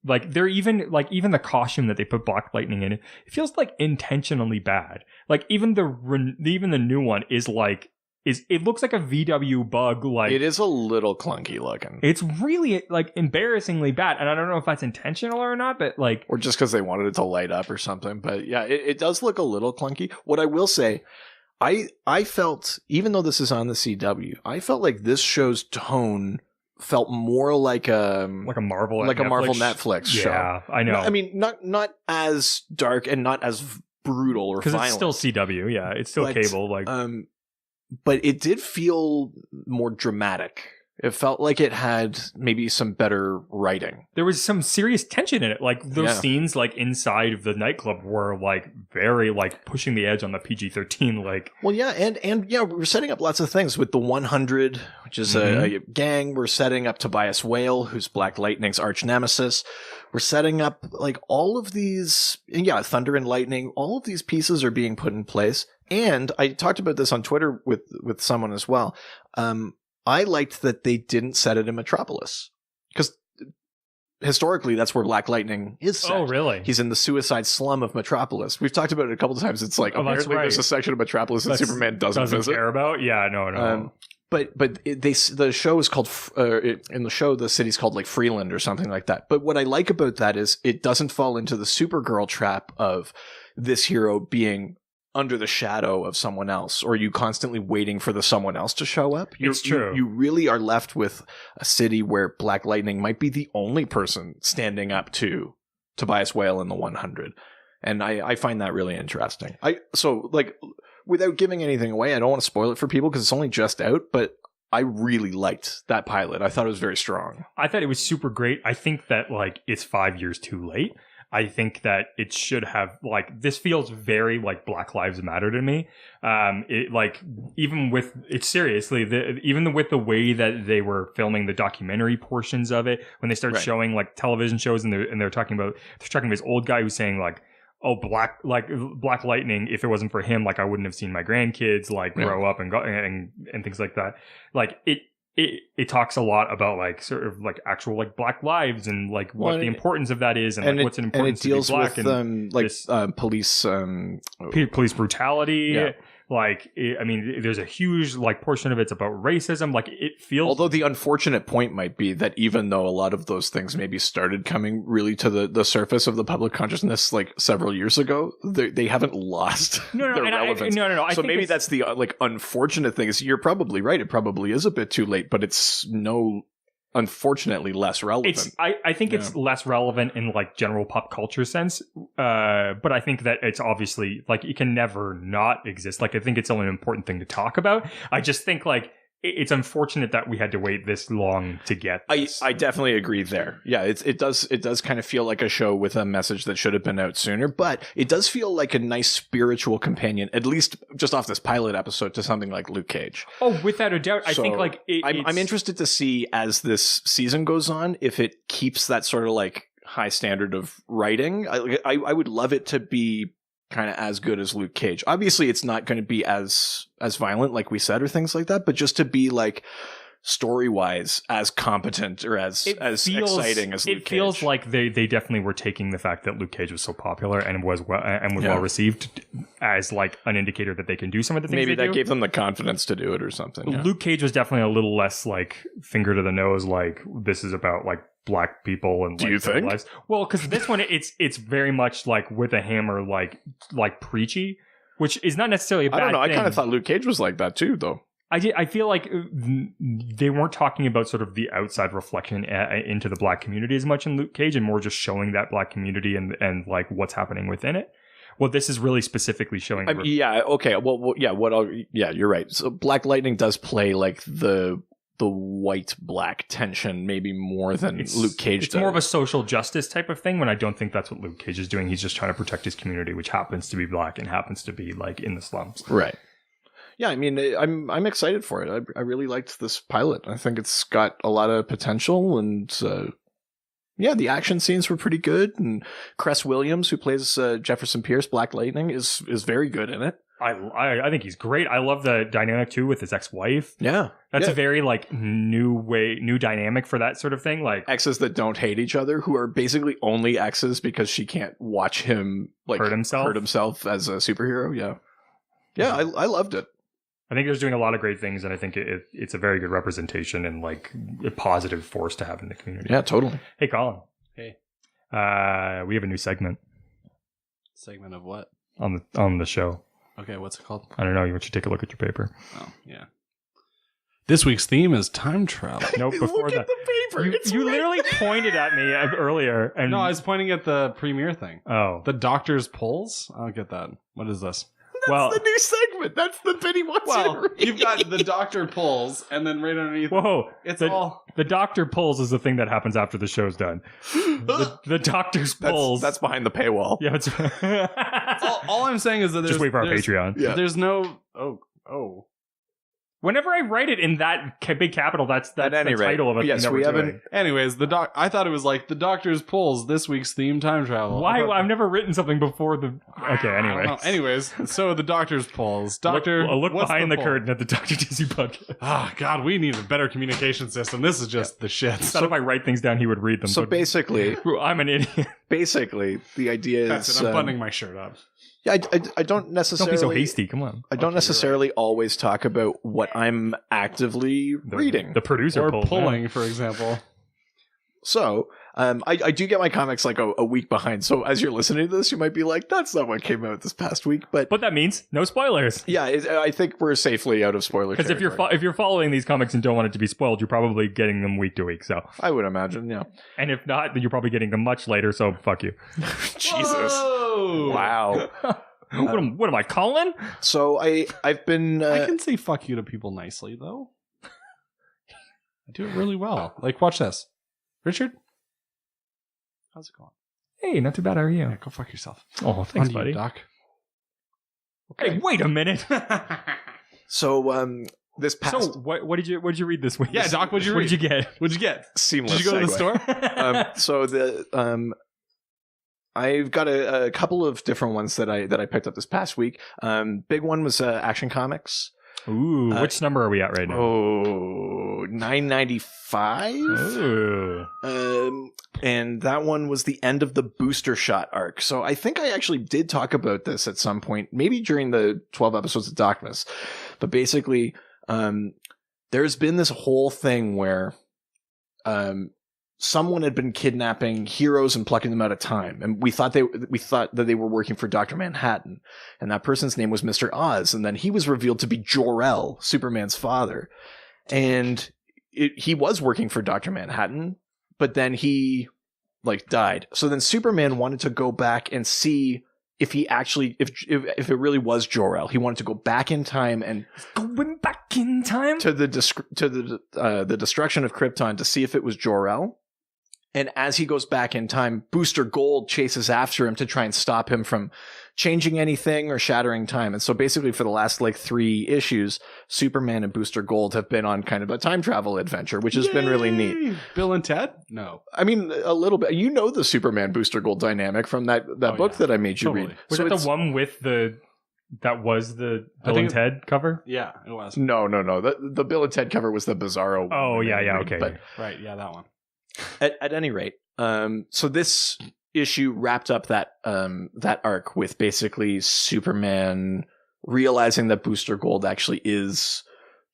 like they're even the costume that they put Black Lightning in. It feels like intentionally bad. Like even the new one is it looks like a VW bug. Like It is a little clunky looking. it's really like embarrassingly bad, and I don't know if that's intentional or not. But like, Or just because they wanted it to light up or something. But yeah, it does look a little clunky. What I will say, I felt, even though this is on the CW, I felt like this show's tone felt more like a Marvel, Netflix show. Yeah, I know. I mean, not as dark and not as brutal or because violent. it's still CW. Yeah, it's still But, cable. Like, but it did feel more dramatic. It felt like it had maybe some better writing. there was some serious tension in it. Like those Yeah. scenes, like inside of the nightclub, were like very like pushing the edge on the PG-13. Like, Well, yeah, and yeah, we're setting up lots of things with the 100, which is a gang. We're setting up Tobias Whale, who's Black Lightning's arch nemesis. We're setting up like all of these, Thunder and Lightning. All of these pieces are being put in place. And I talked about this on Twitter with someone as well. I liked that they didn't set it in Metropolis, because historically that's where Black Lightning is set. oh really? He's in the suicide slum of Metropolis. We've talked about it a couple of times. It's like, Oh, that's apparently there's right. a section of Metropolis that Superman doesn't visit. care about. Yeah, no. But the show is called in the show the city's called like Freeland or something like that. But what I like about that is it doesn't fall into the Supergirl trap of this hero being under the shadow of someone else, or you constantly waiting for the someone else to show up. It's true. You really are left with a city where Black Lightning might be the only person standing up to Tobias Whale in the 100. And I find that really interesting. Without giving anything away, I don't want to spoil it for people because it's only just out, but I really liked that pilot. I thought it was very strong. I thought it was super great. I think that like it's 5 years too late. I think that it should have this feels very like Black Lives Matter to me. Even with it seriously, with the way that they were filming the documentary portions of it, when they started showing like television shows and they're talking about this old guy who's saying like, oh, Black Lightning, if it wasn't for him, like I wouldn't have seen my grandkids grow up and go and things like that. Like it talks a lot about like sort of like actual like Black lives and like what the importance of that is and like what's an importance to be Black with police brutality. Yeah. There's a huge portion of it's about racism. Like it feels. Although the unfortunate point might be that even though a lot of those things maybe started coming really to the surface of the public consciousness like several years ago, they haven't lost their relevance. So maybe that's the unfortunate thing. Is you're probably right. It probably is a bit too late, but it's unfortunately less relevant. I think it's less relevant in like general pop culture sense, but I think that it's obviously like it can never not exist. Like I think it's only an important thing to talk about. I just think like it's unfortunate that we had to wait this long to get this. I definitely agree there. Yeah, it does kind of feel like a show with a message that should have been out sooner, but it does feel like a nice spiritual companion, at least just off this pilot episode, to something like Luke Cage. Oh, without a doubt. I think like I'm interested to see as this season goes on if it keeps that sort of like high standard of writing. I would love it to be kind of as good as Luke Cage. Obviously, it's not going to be as violent, like we said, or things like that, but just to be like story-wise as competent or as exciting as Luke Cage. It feels like they definitely were taking the fact that Luke Cage was so popular and was well received as like an indicator that they can do some of the things. Maybe that do. gave them the confidence to do it or something. Yeah. Luke Cage was definitely a little less like finger to the nose, like this is about like Black people and do you think? Lives. Well, because this one it's very much like with a hammer, like preachy, which is not necessarily a bad thing. I don't know. I kind of thought Luke Cage was like that too, though. I feel like they weren't talking about sort of the outside reflection into the Black community as much in Luke Cage, and more just showing that Black community and like what's happening within it. Well, this is really specifically showing. Yeah. Okay. Well. Yeah. You're right. So Black Lightning does play like the the white-black tension maybe more than Luke Cage It's does. more of a social justice type of thing when I don't think that's what Luke Cage is doing. He's just trying to protect his community, which happens to be black and happens to be like in the slums. Right. Yeah, I mean, I'm excited for it. I really liked this pilot. I think it's got a lot of potential, and yeah, the action scenes were pretty good. And Cress Williams, who plays Jefferson Pierce, Black Lightning, is very good in it. I think he's great. I love the dynamic too with his ex-wife. Yeah, That's a very like new dynamic for that sort of thing. Like exes that don't hate each other, who are basically only exes because she can't watch him like hurt himself as a superhero. Yeah, I loved it. I think there's doing a lot of great things, and I think it's a very good representation and like a positive force to have in the community. Yeah, totally. Hey, Colin. Hey. We have a new segment Segment of what? on the show. Okay, what's it called? I don't know. You want you to take a look at your paper? Oh, yeah. This week's theme is time travel. Nope. Before Look that, at the paper. you literally pointed at me earlier, and No, I was pointing at the premiere thing. oh, The Doctor's Polls? I don't get that. What is this? That's the new segment. That's the bit he wants you to read. you've got the Doctor Polls, and then right underneath, whoa! it's the, all... the doctor pulls is the thing that happens after the show's done. The doctor's pulls. That's behind the paywall. Yeah, it's all I'm saying is that just wait for our Patreon. Yeah. There's no... Oh. Whenever I write it in that big capital, that's At any the rate, title of it. yes, we haven't. Anyways, I thought it was like the Doctor's Polls, this week's theme, time travel. Why? I've never written something before the. Okay, I don't anyway. know. Anyways, so the Doctor's Polls. Doctor, look what's behind the poll? curtain at the Dr. DC podcast. Ah, God, we need a better communication system. This is just the shit. Thought if I write things down, he would read them. So but basically, I'm an idiot. the idea That's is. it. I'm buttoning my shirt up. Yeah, I don't necessarily. Don't be so hasty. Come on. I don't necessarily always talk about what I'm actively reading. The producer Or pulled pulling, for example. So, I do get my comics like a week behind. So as you're listening to this, you might be like, that's not what came out this past week. But What that means, no spoilers. yeah, I think we're safely out of spoiler Because if you're following these comics and don't want it to be spoiled, you're probably getting them week to week. So, I would imagine, yeah. and if not, then you're probably getting them much later. So fuck you. Jesus. Whoa! Wow. What am I calling? So I've been... I can say fuck you to people nicely, though. I do it really well. Like, watch this. Richard? How's it going? Hey, not too bad. How are you? Yeah, go fuck yourself. Oh, thanks, On to you, buddy. Doc. Hey, wait a minute. So this past... So, what did you read this week? Yeah, Doc, what'd you What read? did you get? What'd you get? Seamless Did you go to the segue. store? So I've got a couple of different ones that I picked up this past week. Big one was Action Comics. Ooh, which number are we at right now? Oh, 995. Ooh. And that one was the end of the Booster Shot arc. So I think I actually did talk about this at some point, maybe during the 12 episodes of Darkness. But basically, there's been this whole thing where someone had been kidnapping heroes and plucking them out of time, and we thought that they were working for Dr. Manhattan, and that person's name was Mr. Oz, and then he was revealed to be Jor-El, Superman's father, and he was working for Dr. Manhattan, but then he died. So then Superman wanted to go back and see if he actually if it really was Jor-El. He wanted to go back in time and Going back in time to the destruction of Krypton to see if it was Jor-El. And as he goes back in time, Booster Gold chases after him to try and stop him from changing anything or shattering time. And so basically for the last 3 issues, Superman and Booster Gold have been on kind of a time travel adventure, which has been really neat. Bill and Ted? No. I mean, a little bit. You know the Superman Booster Gold dynamic from that book that I made you Totally. read. Was So that it's- the one with that was the I Bill think and Ted cover? Yeah, it was. No. The Bill and Ted cover was the Bizarro one. Oh, yeah, Read, okay. But Right, yeah, that one. at any rate, so this issue wrapped up that arc with basically Superman realizing that Booster Gold actually is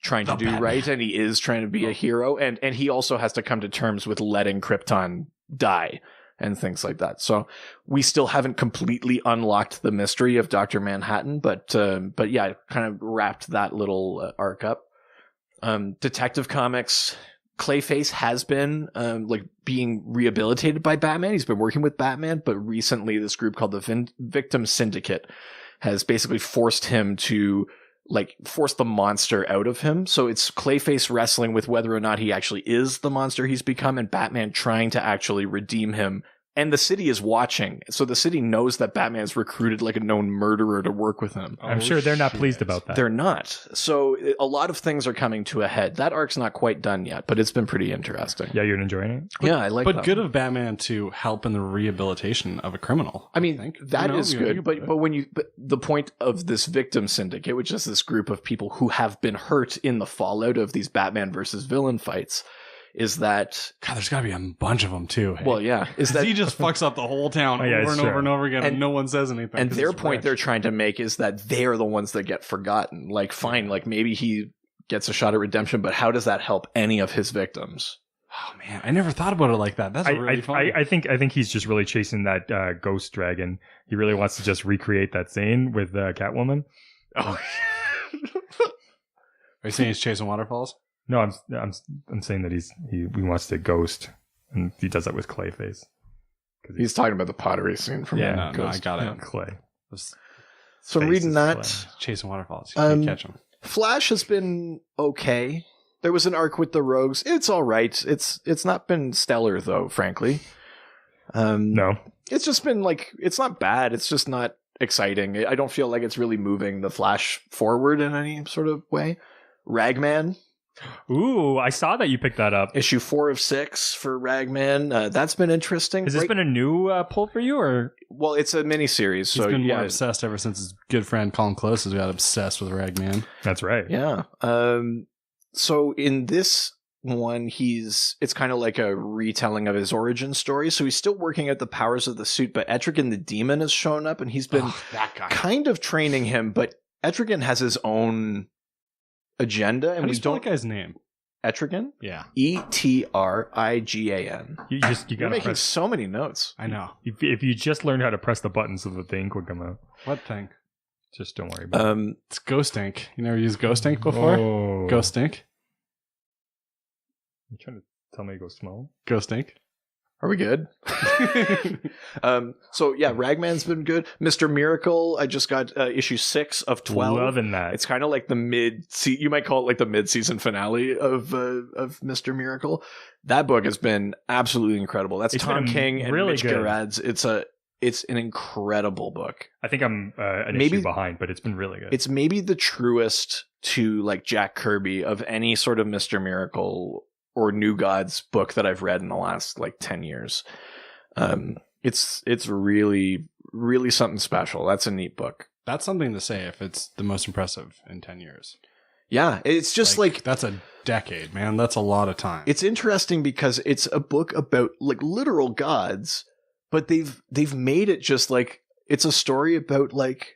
trying to do Batman. right, and he is trying to be a hero, and he also has to come to terms with letting Krypton die and things like that. So we still haven't completely unlocked the mystery of Dr. Manhattan, but yeah, it kind of wrapped that little arc up. Detective Comics, Clayface has been being rehabilitated by Batman. He's been working with Batman, but recently this group called the Victim Syndicate has basically forced him to like force the monster out of him. So it's Clayface wrestling with whether or not he actually is the monster he's become, and Batman trying to actually redeem him. And the city is watching. So the city knows that Batman's recruited like a known murderer to work with him. I'm sure they're not pleased about that. They're not. So a lot of things are coming to a head. That arc's not quite done yet, but it's been pretty interesting. Yeah, you're enjoying it? Yeah, I like But that good one. of Batman to help in the rehabilitation of a criminal. I mean, think. that is You know, good, but the point of this victim syndicate, which is this group of people who have been hurt in the fallout of these Batman versus villain fights, is that God, there's got to be a bunch of them too. Hey? well, yeah, is that he just fucks up the whole town Oh, yeah, over it's and true. over and over again, and And- no one says anything. and 'cause their it's point rich. they're trying to make is that they're the ones that get forgotten. Like, fine, like maybe he gets a shot at redemption, but how does that help any of his victims? Oh man, I never thought about it like that. That's really funny. I think he's just really chasing that ghost dragon. He really wants to just recreate that scene with Catwoman. Oh, Are you saying he's chasing waterfalls? No, I'm saying that he wants to ghost, and he does that with Clayface. he's talking about the pottery scene from Yeah, No, I Ghost. got it. Clay. So I'm Face reading is that. Clay. Chasing waterfalls. Um, You can't catch them. Flash has been okay. There was an arc with the Rogues. It's all right. It's not been stellar though, frankly. No, It's just been like, it's not bad. It's just not exciting. I don't feel like it's really moving the Flash forward in any sort of way. Ragman, ooh, I saw that you picked that up. issue 4 of 6 for Ragman. That's been interesting. Has this Right- been a new pull for you, or well, it's a miniseries, He's so been more yeah, obsessed ever since his good friend Colin Close has got obsessed with Ragman. that's right? yeah. So in this one, it's kind of like a retelling of his origin story. So he's still working out the powers of the suit, but Etrigan the Demon has shown up, and he's been Oh, that guy. kind of training him. But Etrigan has his own agenda, How and do you we spell don't. that guy's name? Etrigan, Yeah, Etrigan. You You're gotta making press. so many notes. I know. If you just learned how to press the button so that the ink would come out, What thing? just don't worry about it. It's Ghost Ink. You never used Ghost Ink before? Oh. Ghost Ink? You trying to tell me to go small? Ghost Ink? Are we good? So yeah, Ragman's been good. Mr. Miracle, I just got issue 6 of 12. Loving that. It's kind of like you might call it like the mid-season finale of Mr. Miracle. That book has been absolutely incredible. That's It's Tom been King and really Mitch good. Gerads. It's an incredible book. I think I'm an Maybe- issue behind, but it's been really good. It's maybe the truest to like Jack Kirby of any sort of Mr. Miracle or New Gods book that I've read in the last like 10 years. It's really, really something special. That's a neat book. That's something to say if it's the most impressive in 10 years. Yeah, it's just like that's a decade, man. That's a lot of time. it's interesting because it's a book about like literal gods, but they've made it just like it's a story about like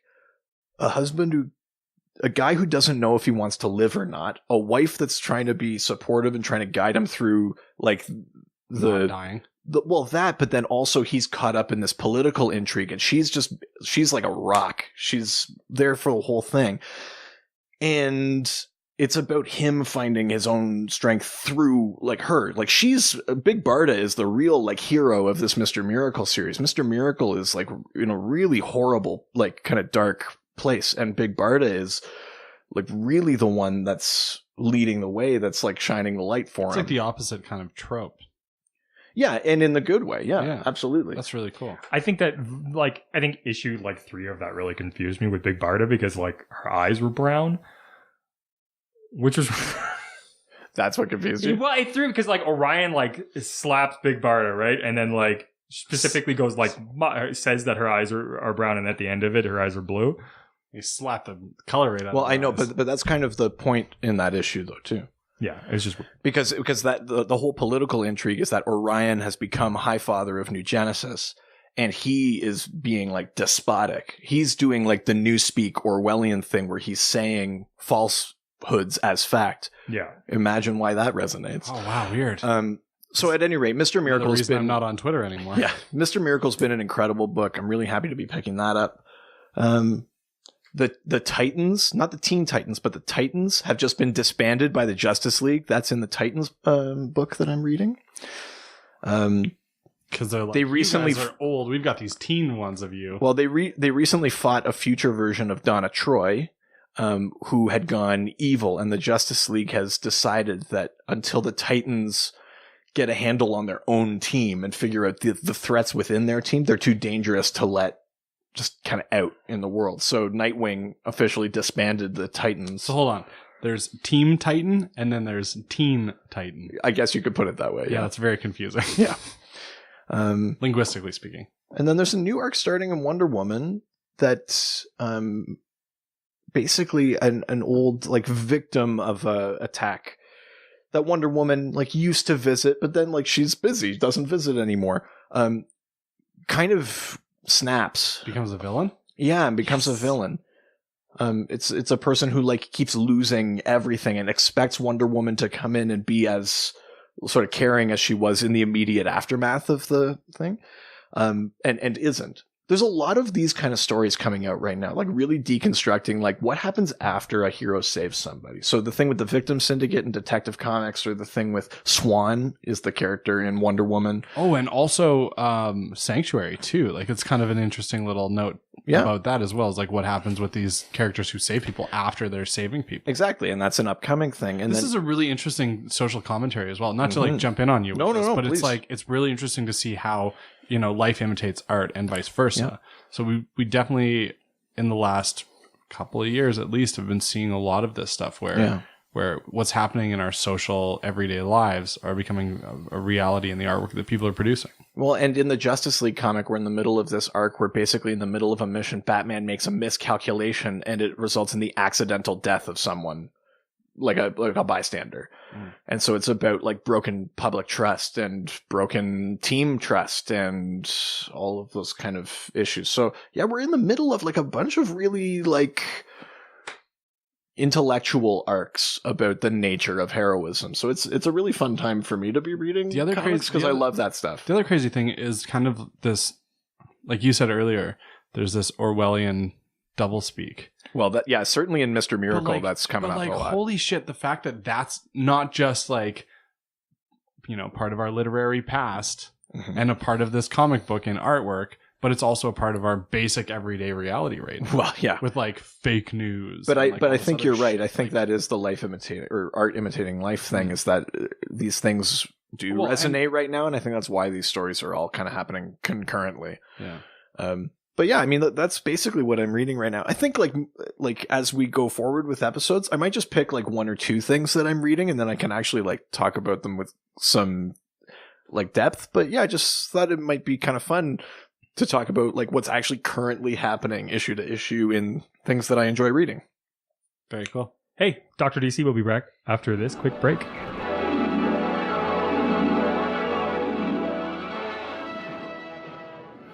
a guy who doesn't know if he wants to live or not, a wife that's trying to be supportive and trying to guide him through like Not dying. but then also he's caught up in this political intrigue, and she's like a rock. She's there for the whole thing. And it's about him finding his own strength through like her. Like Big Barda is the real like hero of this Mr. Miracle series. Mr. Miracle is like in a really horrible, like kind of dark place. And Big Barda is like really the one that's leading the way, that's like shining the light for It's him. like the opposite kind of trope. Yeah, and in the good way. Yeah, Yeah. absolutely. That's really cool. I think issue 3 of that really confused me with Big Barda because like her eyes were brown, which was That's what confused you. well, it threw because like Orion like slaps Big Barda, right, and then like specifically goes like says that her eyes are brown, and at the end of it her eyes are blue. You slap the color right out. Well, of I her know, eyes. but that's kind of the point in that issue, though, too. Yeah, it was just Because that the whole political intrigue is that Orion has become High Father of New Genesis, and he is being like despotic. He's doing like the Newspeak Orwellian thing where he's saying falsehoods as fact. yeah. Imagine why that resonates. Oh wow, weird. So at any rate, Mr. Another Miracle's reason been I'm not on Twitter anymore. yeah, Mr. Miracle's been an incredible book. I'm really happy to be picking that up. The Titans, not the Teen Titans, but the Titans have just been disbanded by the Justice League. That's in the Titans book that I'm reading. Because they're like, They recently you guys are old. We've got these teen ones of you. Well, they recently fought a future version of Donna Troy, who had gone evil, and the Justice League has decided that until the Titans get a handle on their own team and figure out the threats within their team, they're too dangerous to let just kind of out in the world. So Nightwing officially disbanded the Titans. So hold on. There's Team Titan, and then there's Teen Titan. I guess you could put it that way. Yeah, that's very confusing. Yeah. Linguistically speaking. And then there's a new arc starting in Wonder Woman that basically an old like victim of a attack that Wonder Woman like used to visit, but then like she's busy, doesn't visit anymore. Kind of snaps. Becomes a villain? Yeah, and becomes a villain. It's a person who like keeps losing everything and expects Wonder Woman to come in and be as sort of caring as she was in the immediate aftermath of the thing, and isn't. There's a lot of these kind of stories coming out right now, like really deconstructing like what happens after a hero saves somebody. So the thing with the Victim Syndicate in Detective Comics, or the thing with Swan is the character in Wonder Woman. Oh, and also Sanctuary too. Like it's kind of an interesting little note about that as well, as like what happens with these characters who save people after they're saving people. Exactly, and that's an upcoming thing. And this is a really interesting social commentary as well. Not to like jump in on you, no, but please. It's like it's really interesting to see how life imitates art and vice versa. Yeah. So we definitely in the last couple of years at least have been seeing a lot of this stuff where what's happening in our social everyday lives are becoming a reality in the artwork that people are producing. Well, and in the Justice League comic, we're in the middle of this arc where basically in the middle of a mission, Batman makes a miscalculation and it results in the accidental death of someone, like a bystander. And so it's about like broken public trust and broken team trust and all of those kind of issues. So yeah, we're in the middle of like a bunch of really like intellectual arcs about the nature of heroism. So it's a really fun time for me to be reading the other comics because I love that stuff. The other crazy thing is kind of this, like you said earlier, there's this Orwellian doublespeak. Well, certainly in Mr. Miracle, that's coming up a lot. Holy shit, the fact that that's not just like, part of our literary past and a part of this comic book and artwork, but it's also a part of our basic everyday reality right now. Well, yeah. With like fake news. But I think you're right. I think that is the life imitating or art imitating life thing, is that these things do resonate right now. And I think that's why these stories are all kind of happening concurrently. Yeah. But yeah, I mean, that's basically what I'm reading right now. I think like as we go forward with episodes, I might just pick like one or two things that I'm reading and then I can actually like talk about them with some like depth. But yeah, I just thought it might be kind of fun to talk about like what's actually currently happening issue to issue in things that I enjoy reading. Very cool. Hey, Dr. DC will be back after this quick break.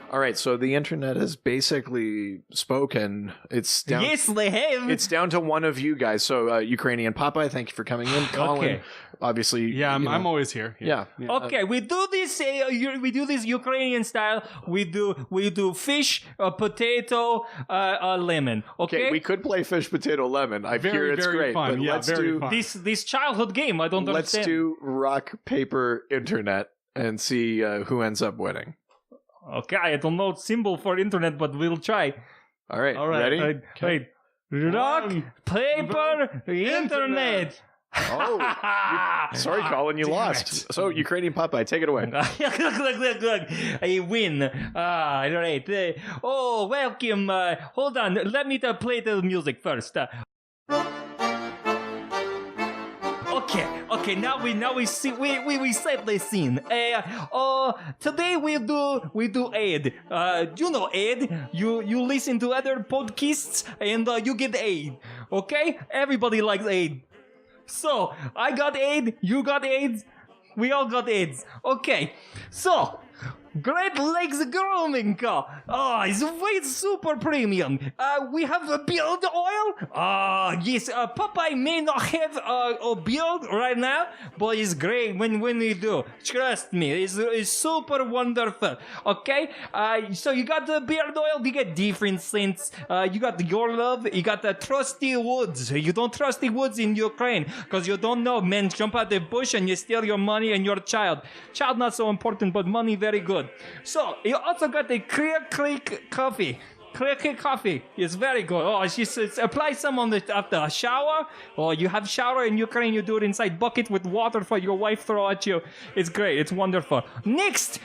All right, so the internet has basically spoken. It's down. Yes, they have. It's down to one of you guys. So, Ukrainian Popeye, thank you for coming in. Colin, obviously. Yeah, I'm always here. Yeah. Okay, we do this. We do this Ukrainian style. We do fish, potato, lemon. Okay, we could play fish, potato, lemon. I hear it's very great. Fun. But let's do fun. this childhood game. I don't understand. Let's do rock, paper, internet, and see who ends up winning. Okay, I don't know symbol for internet, but we'll try. All right. Ready? Wait. Rock, paper, internet. Oh, sorry, Colin, you lost. So, Ukrainian Popeye, take it away. Look. I win. All right. Welcome. Hold on. Let me play the music first. Okay. Now we see we set the scene. Today we do aid. You know aid. You listen to other podcasts and you get aid. Okay? Everybody likes aid. So I got aid. You got AIDS. We all got AIDS. Okay. So. Great Lakes Grooming. It's super premium. We have a beard oil. Yes. Popeye may not have a beard right now, but it's great when we do. Trust me, it's super wonderful. Okay. So you got the beard oil. You get different scents. You got Your Love. You got the Trusty Woods. You don't trust the woods in Ukraine because you don't know. Men jump out the bush and you steal your money and your child. Child not so important, but money very good. So, you also got the Clear Creek coffee. coffee is very good. Oh, she says apply some on after a shower. Or you have shower in Ukraine, you do it inside bucket with water for your wife throw at you. It's great. It's wonderful. Next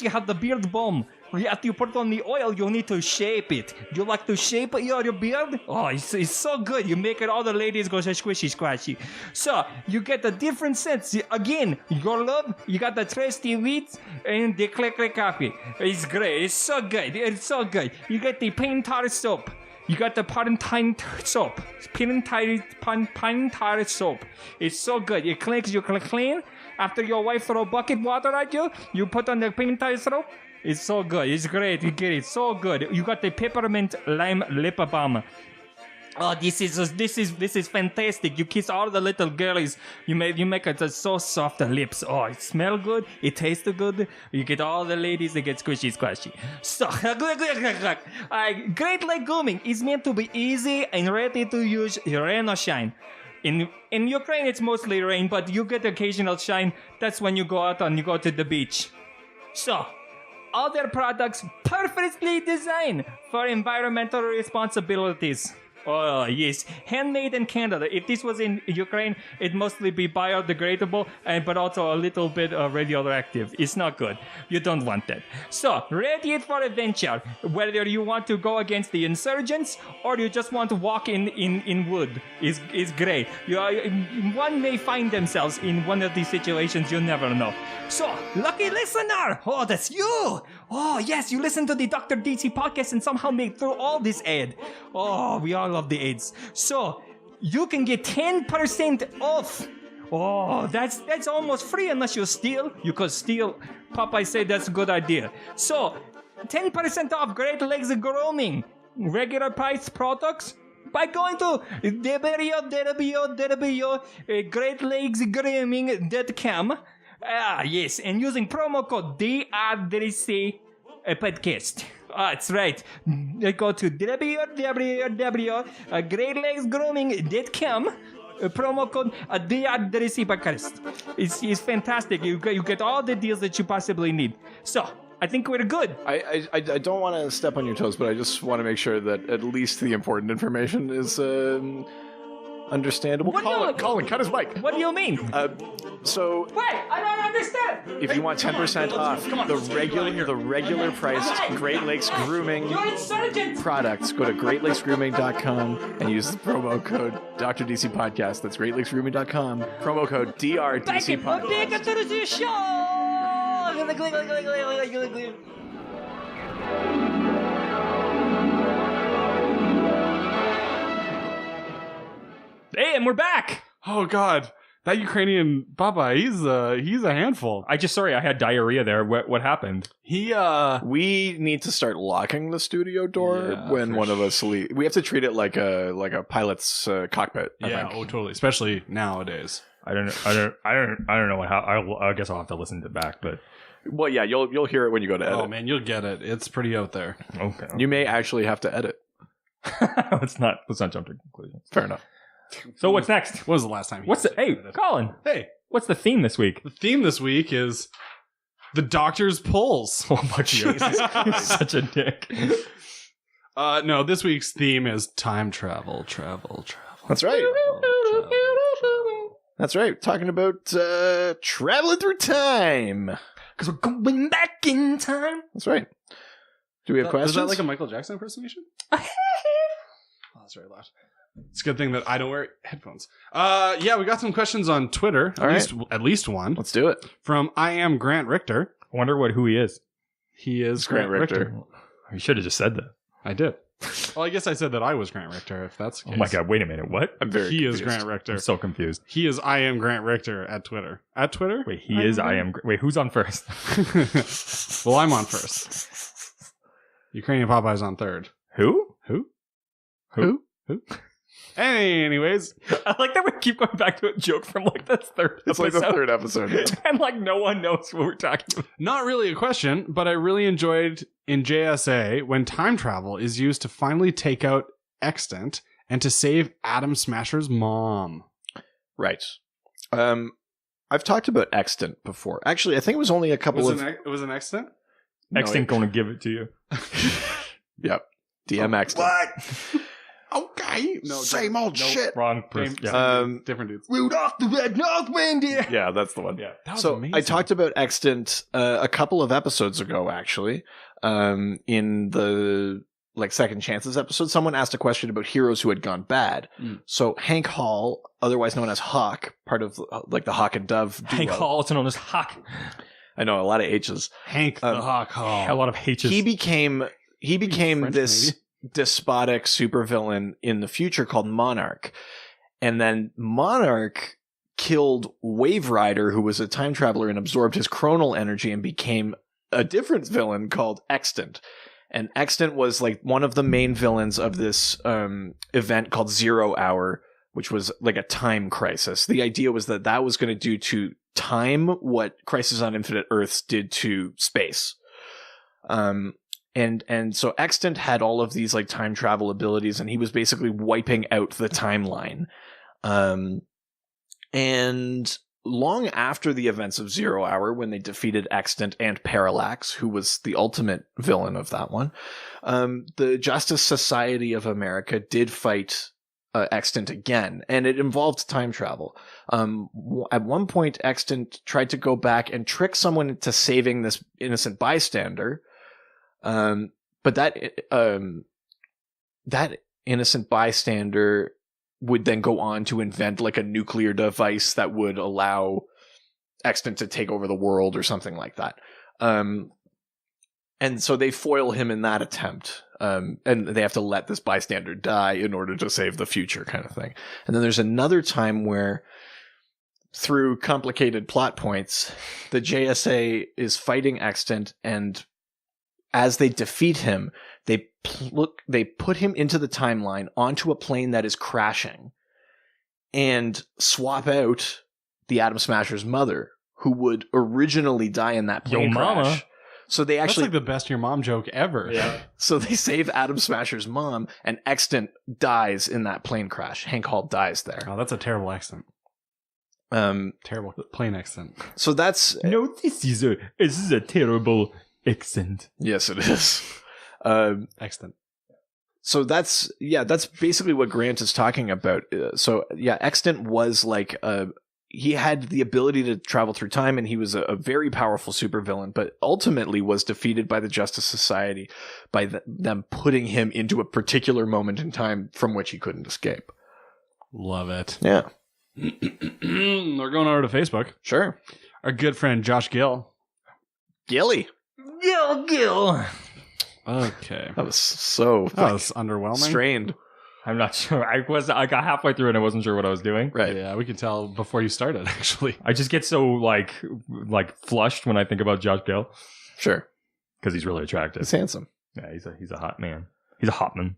you have the beard balm. After you put on the oil, you need to shape it. You like to shape your beard? Oh, it's so good. You make it, all the ladies go squishy, squashy. So, you get the different scents. Again, your love, you got the Trusty Wheat and the Click coffee. It's great. It's so good. It's so good. You get the Pine Tar soap. You got the Pine soap. Pine Tar soap. It's so good. It cleans, you clean. After your wife throw bucket water at you, you put on the Pine Tar soap. It's so good. It's great. You get it. So good. You got the peppermint lime lip balm. Oh, this is fantastic. You kiss all the little girlies. You make it so soft lips. Oh, it smells good. It tastes good. You get all the ladies. They get squishy, squashy. So, Great Lake Grooming is meant to be easy and ready to use, rain or shine. In Ukraine, it's mostly rain, but you get occasional shine. That's when you go out and you go to the beach. So, all their products perfectly designed for environmental responsibilities. Oh, yes. Handmade in Canada. If this was in Ukraine, it'd mostly be biodegradable, but also a little bit radioactive. It's not good. You don't want that. So, ready for adventure. Whether you want to go against the insurgents or you just want to walk in wood is great. One may find themselves in one of these situations. You never know. So, lucky listener. Oh, that's you. Oh, yes, you listen to the Dr. DC podcast and somehow made through all this ad. Oh, we all love the ads. So, you can get 10% off. Oh, that's almost free unless you steal. You could steal. Popeye said that's a good idea. So, 10% off Great Lakes Grooming. Regular price products by going to greatlakesgrooming.com. Yes, and using promo code DRDC podcast. That's right. Go to www.greatlakesgrooming.com. Promo code DRDC podcast. It's fantastic. You get all the deals that you possibly need. So, I think we're good. I don't want to step on your toes, but I just want to make sure that at least the important information is understandable. Colin, cut his mic. What do you mean? So wait, I don't understand. If you want 10% off the regular priced Great Lakes Grooming products, go to greatlakesgrooming.com and use the promo code Dr. DC Podcast. That's greatlakesgrooming.com. Promo code DRDC Podcast. Hey, and we're back. Oh God, that Ukrainian Popeye, he's a handful. I had diarrhea there. What happened? We need to start locking the studio door when one of us leaves. We have to treat it like a pilot's cockpit. I think. Oh totally. Especially nowadays. I don't know how. I guess I'll have to listen to it back, but. Well, yeah, you'll hear it when you go to edit. Oh man, you'll get it. It's pretty out there. Okay. You may actually have to edit. Let's not jump to conclusions. Fair enough. So what's next? When was the last time? Hey, Colin. Hey, what's the theme this week? The theme this week is the doctor's pulls. Oh my Jesus! You're such a dick. No, this week's theme is time travel. That's right. That's right. Talking about traveling through time. Because we're going back in time. That's right. Do we have questions? Is that like a Michael Jackson impersonation? Oh, that's very loud. It's a good thing that I don't wear headphones. Yeah, we got some questions on Twitter. At least one. Let's do it. From I am Grant Richter. I wonder who he is. He is Grant Richter. You should have just said that. I did. Well, I guess I said that I was Grant Richter, if that's the case. Oh my God, wait a minute. What? I'm very He confused. is Grant Richter. I'm so confused. He is I am Grant Richter at Twitter. At Twitter? Wait, wait, who's on first? Well, I'm on first. Ukrainian Popeye's on third. Who? Anyways. I like that we keep going back to a joke from like the third It's like the third episode. And like no one knows what we're talking about. Not really a question, but I really enjoyed in JSA when time travel is used to finally take out Extant and to save Atom Smasher's mom. Right. I've talked about Extant before. Actually, I think it was only a couple It was an Extant? Extant going to give it to you. Yep. DMX. What? Okay. No, Same old shit. Wrong person. Same- Yeah. different dudes. Rudolph the Red-Nosed Reindeer. Yeah, that's the one. Yeah. That was So amazing. I talked about Extant a couple of episodes ago, actually. In the Second Chances episode, someone asked a question about heroes who had gone bad. So Hank Hall, otherwise known as Hawk, part of the Hawk and Dove duo. Hank Hall, also known as Hawk. I know, a lot of H's. Hank the Hawk Hall. A lot of H's. He became French, this despotic supervillain in the future called Monarch. And then Monarch killed Wave Rider, who was a time traveler, and absorbed his chronal energy and became a different villain called Extant. And Extant was one of the main villains of this event called 0 Hour, which was like a time crisis. The idea was that was going to do to time what Crisis on Infinite Earths did to space. And so Extant had all of these time travel abilities, and he was basically wiping out the timeline. And long after the events of 0 Hour, when they defeated Extant and Parallax, who was the ultimate villain of that one, the Justice Society of America did fight Extant again, and it involved time travel. At one point, Extant tried to go back and trick someone into saving this innocent bystander. But that innocent bystander would then go on to invent a nuclear device that would allow Extant to take over the world or something like that. And so they foil him in that attempt. And they have to let this bystander die in order to save the future, kind of thing. And then there's another time where, through complicated plot points, the JSA is fighting Extant, and as they defeat him, they put him into the timeline onto a plane that is crashing, and swap out the Atom Smasher's mother, who would originally die in that plane crash. Mama. So they actually That's the best your mom joke ever. Yeah. So they save Atom Smasher's mom, and Extant dies in that plane crash. Hank Hall dies there. Oh, that's a terrible accent. Terrible plane accent. So that's No, this is a terrible accent. yes, it is. Extant. So that's basically what Grant is talking about. So Extant was he had the ability to travel through time, and he was a very powerful supervillain, but ultimately was defeated by the Justice Society by them putting him into a particular moment in time from which he couldn't escape. Love it. Yeah, We're going over to Facebook. sure. Our good friend Josh Gill. Gilly. Gil. Okay. That was so That was underwhelming. strained. I'm not sure. I got halfway through and I wasn't sure what I was doing. Right. Yeah, we could tell before you started, actually. I just get so flushed when I think about Josh Gill Sure. because he's really attractive. He's handsome. Yeah, he's a hot man. He's a hot man.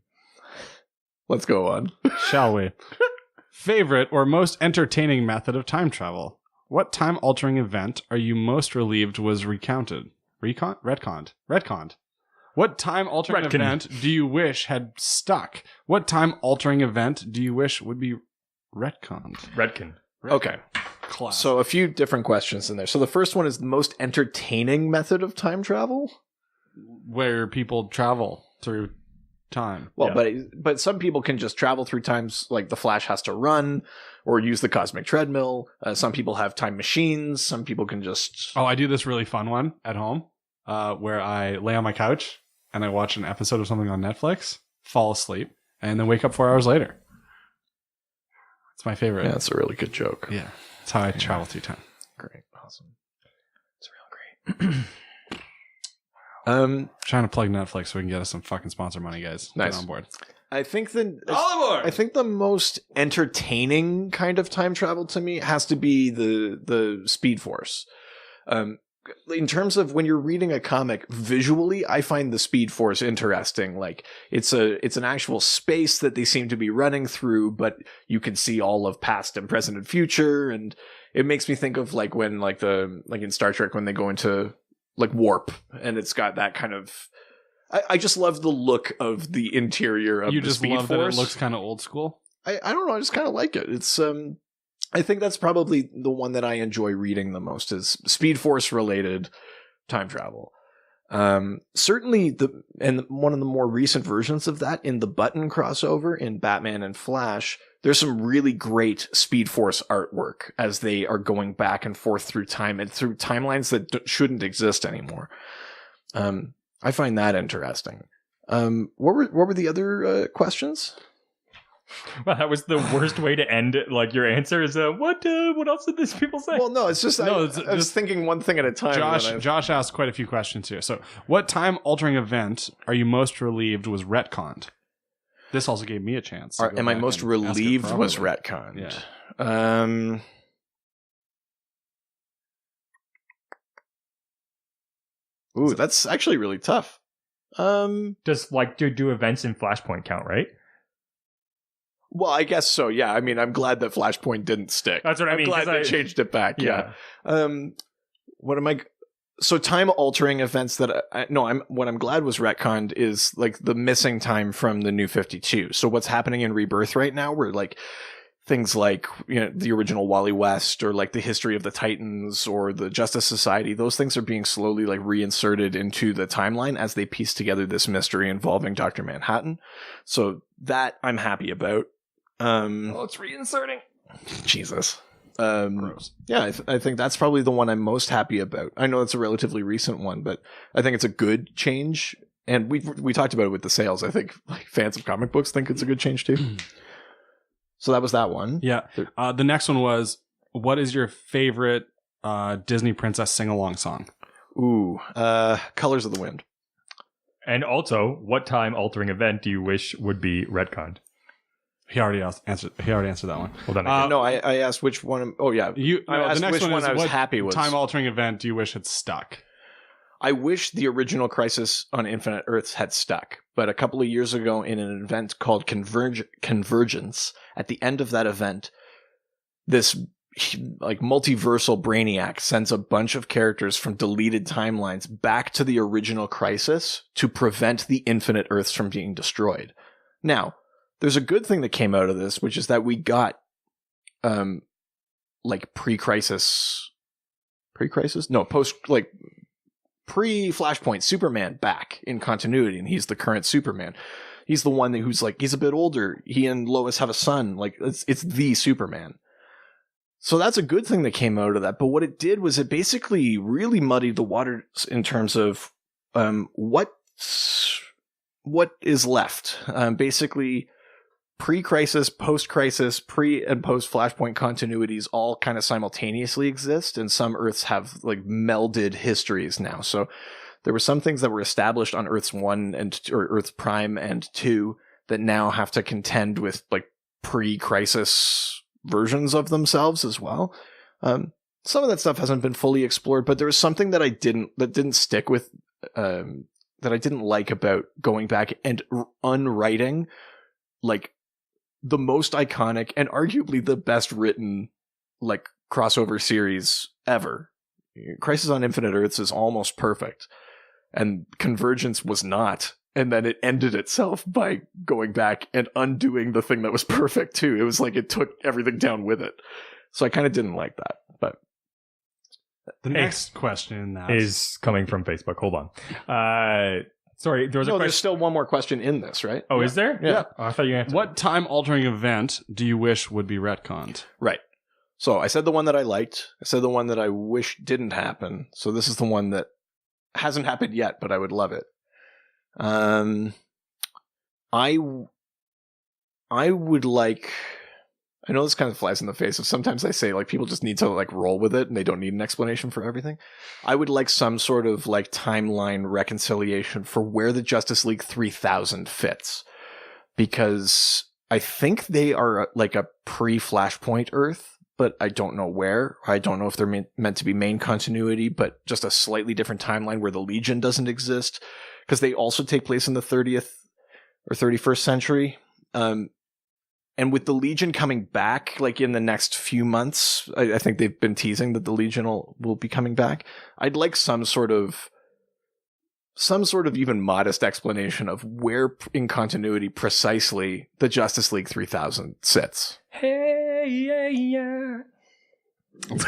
Let's go on. Shall we? Favorite or most entertaining method of time travel? What time-altering event are you most relieved was recounted? Retconned. What time-altering Retcon. event do you wish had stuck? What time-altering event do you wish would be retconned? Redkin. Okay. Class. So a few different questions in there. So the first one is the most entertaining method of time travel. where people travel through time. Well, Yeah. but some people can just travel through times, like the Flash has to run or use the cosmic treadmill. Some people have time machines. Some people can just. Oh, I do this really fun one at home where I lay on my couch and I watch an episode of something on Netflix, fall asleep, and then wake up 4 hours later. It's my favorite. Yeah, that's a really good joke. Yeah. That's how I travel through time. Great. Awesome. It's real great. Trying to plug Netflix so we can get us some fucking sponsor money, guys. Nice. Get on board. I think All aboard! I think the most entertaining kind of time travel to me has to be the Speed Force. In terms of when you're reading a comic visually, I find the Speed Force interesting. Like it's an actual space that they seem to be running through, but you can see all of past and present and future, and it makes me think of like when like in Star Trek when they go into like warp, and it's got that kind of. I just love the look of the interior of You the just Speed love that Force. it looks kind of old school. I don't know. I just kind of like it. It's I think that's probably the one that I enjoy reading the most is Speed Force related time travel. Certainly one of the more recent versions of that in the Button crossover in Batman and Flash, there's some really great Speed Force artwork as they are going back and forth through time and through timelines that shouldn't exist anymore. I find that interesting. What were the other questions? Well, that was the worst way to end it. Like your answer is what else did these people say? Well, no, it's just I was just thinking one thing at a time. Josh asked quite a few questions here. So, what time-altering event are you most relieved was retconned? This also gave me a chance. Am I most relieved was retconned? Yeah. Ooh, that's actually really tough. Does do events in Flashpoint count, right? Well, I guess so. Yeah. I mean, I'm glad that Flashpoint didn't stick. That's what I mean. I'm glad they changed it back. Yeah. What am I? So time-altering events that what I'm glad was retconned is like the missing time from the New 52. So what's happening in Rebirth right now, where like things like the original Wally West or like the history of the Titans or the Justice Society, those things are being slowly like reinserted into the timeline as they piece together this mystery involving Dr. Manhattan. So that I'm happy about. It's reinserting. Jesus. Gross. Yeah, I think that's probably the one I'm most happy about. I know it's a relatively recent one, but I think it's a good change. And we talked about it with the sales. I think like fans of comic books think it's a good change too. So that was that one. Yeah. The next one was, what is your favorite Disney princess sing-along song? Ooh, Colors of the Wind. And also, what time-altering event do you wish would be retconned? He already answered that one. Well, then I asked which one. Oh yeah, I asked the next which one I was happy with. Time-altering event do you wish had stuck? I wish the original Crisis on Infinite Earths had stuck, but a couple of years ago in an event called Convergence, at the end of that event, this like multiversal Brainiac sends a bunch of characters from deleted timelines back to the original Crisis to prevent the Infinite Earths from being destroyed. Now, there's a good thing that came out of this, which is that we got like pre-Flashpoint Superman back in continuity, and he's the current Superman. He's the one who's like, he's a bit older. He and Lois have a son. Like it's the Superman. So that's a good thing that came out of that. But what it did was it basically really muddied the waters in terms of what is left. Basically, pre-Crisis, post-Crisis, pre- and post-Flashpoint continuities all kind of simultaneously exist, and some Earths have like melded histories now. So there were some things that were established on Earths 1 or Earth Prime and 2 that now have to contend with like pre-Crisis versions of themselves as well. Some of that stuff hasn't been fully explored, but there was something that didn't stick with, that I didn't like about going back and unwriting like the most iconic and arguably the best written like crossover series ever. Crisis on Infinite Earths is almost perfect, and Convergence was not. And then it ended itself by going back and undoing the thing that was perfect too. It was like it took everything down with it. So I kind of didn't like that. But the next question is coming from Facebook. Hold on. Sorry, there was a question. There's still one more question in this, right? Oh, yeah. Is there? Yeah. Oh, I thought you answered. What time-altering event do you wish would be retconned? Right. So I said the one that I liked. I said the one that I wish didn't happen. So this is the one that hasn't happened yet, but I would love it. I would like, I know this kind of flies in the face of sometimes I say like people just need to like roll with it and they don't need an explanation for everything. I would like some sort of like timeline reconciliation for where the Justice League 3000 fits, because I think they are like a pre-Flashpoint Earth, but I don't know where. I don't know if they're meant to be main continuity, but just a slightly different timeline where the Legion doesn't exist, because they also take place in the 30th or 31st century. And with the Legion coming back, like in the next few months, I think they've been teasing that the Legion will be coming back. I'd like some sort of even modest explanation of where in continuity precisely the Justice League 3000 sits. Hey, yeah, yeah.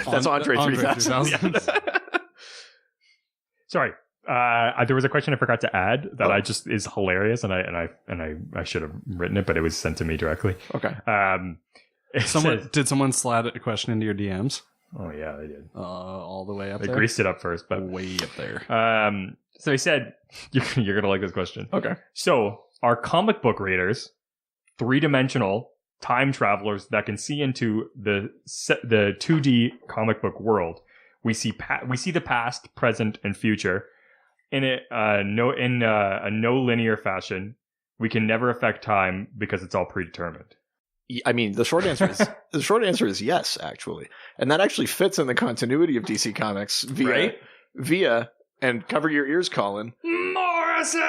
That's Andre 3000. Sorry. There was a question I forgot to add that I just is hilarious, and I should have written it, but it was sent to me directly. Okay. Did someone slide a question into your DMs? Oh yeah, they did. All the way up They there? greased it up first, but way up there. So he said, "You're gonna like this question." Okay. So, are comic book readers 3-dimensional time travelers that can see into the 2D comic book world? We see the past, present, and future in a no linear fashion. We can never affect time because it's all predetermined. I mean, the short answer is yes, actually, and that actually fits in the continuity of DC Comics via and cover your ears, Colin, Morrison,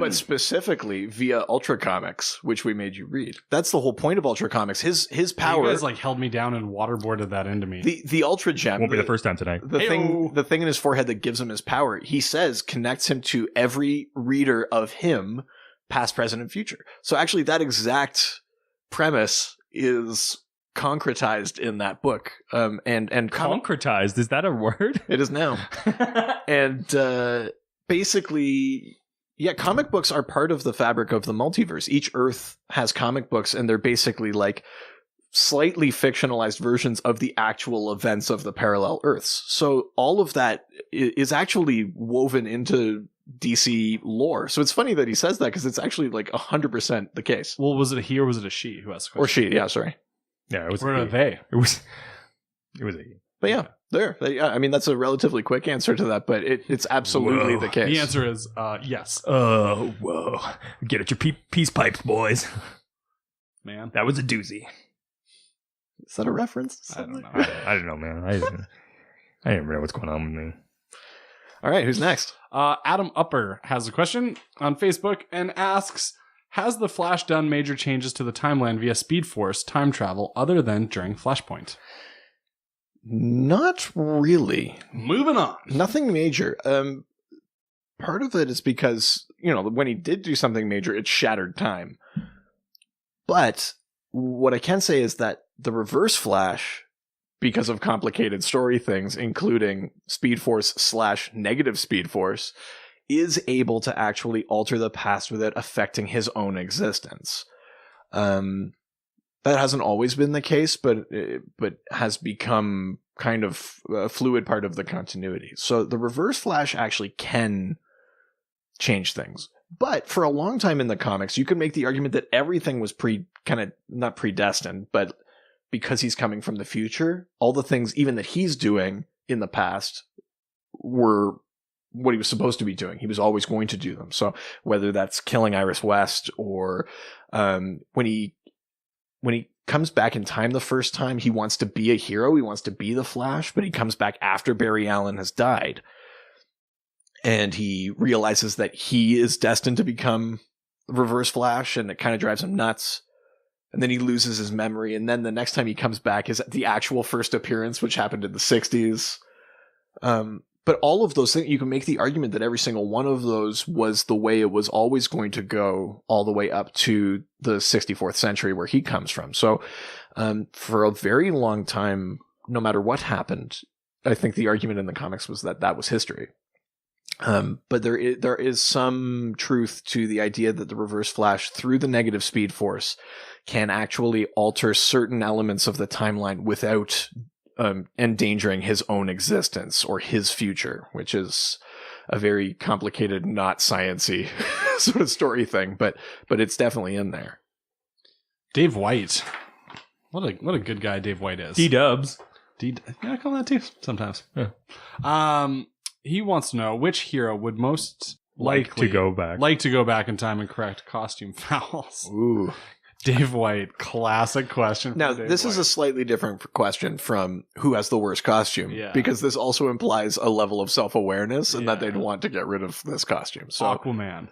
but specifically via Ultra Comics, which we made you read. That's the whole point of Ultra Comics. His power. You guys like held me down and waterboarded that into me. The Ultra Gem won't be the first time tonight. The thing in his forehead that gives him his power, he says, connects him to every reader of him, past, present, and future. So actually, that exact premise is concretized in that book. And concretized, is that a word? It is now. And basically, yeah, comic books are part of the fabric of the multiverse. Each Earth has comic books, and they're basically like slightly fictionalized versions of the actual events of the parallel Earths. So all of that is actually woven into DC lore. So it's funny that he says that because it's actually like 100% the case. Well, was it a he or was it a she who asked the question? Or she, yeah, sorry. Yeah, it was. Or they? It was a he. But yeah, I mean, that's a relatively quick answer to that, but it's absolutely the case. The answer is yes. Whoa. Get at your peace pipes, boys. Man. That was a doozy. Is that a reference? I don't know. I don't know, man. I didn't know what's going on with me. All right, who's next? Adam Upper has a question on Facebook and asks, has the Flash done major changes to the timeline via Speed Force time travel other than during Flashpoint? Not really. Moving on. Nothing major. Part of it is because, when he did do something major, it shattered time. But what I can say is that the Reverse Flash, because of complicated story things, including Speed Force / negative Speed Force, is able to actually alter the past without affecting his own existence. That hasn't always been the case, but has become kind of a fluid part of the continuity. So the Reverse Flash actually can change things. But for a long time in the comics, you could make the argument that everything was not predestined, but because he's coming from the future, all the things even that he's doing in the past were what he was supposed to be doing. He was always going to do them. So whether that's killing Iris West or when he comes back in time the first time, he wants to be a hero. He wants to be the Flash, but he comes back after Barry Allen has died. And he realizes that he is destined to become Reverse Flash, and it kind of drives him nuts. And then he loses his memory. And then the next time he comes back is the actual first appearance, which happened in the 60s. But all of those things, you can make the argument that every single one of those was the way it was always going to go all the way up to the 64th century where he comes from. So for a very long time, no matter what happened, I think the argument in the comics was that was history. But there is some truth to the idea that the Reverse Flash, through the negative Speed Force, can actually alter certain elements of the timeline without endangering his own existence or his future, which is a very complicated, not sciencey sort of story thing, but it's definitely in there. Dave White. What a good guy Dave White is. D-dubs. Yeah, I call that too sometimes. Yeah. He wants to know which hero would most likely to go back in time and correct costume fouls. Ooh. Dave White, classic question. Now, this is a slightly different question from who has the worst costume, because this also implies a level of self-awareness and that they'd want to get rid of this costume. So Aquaman.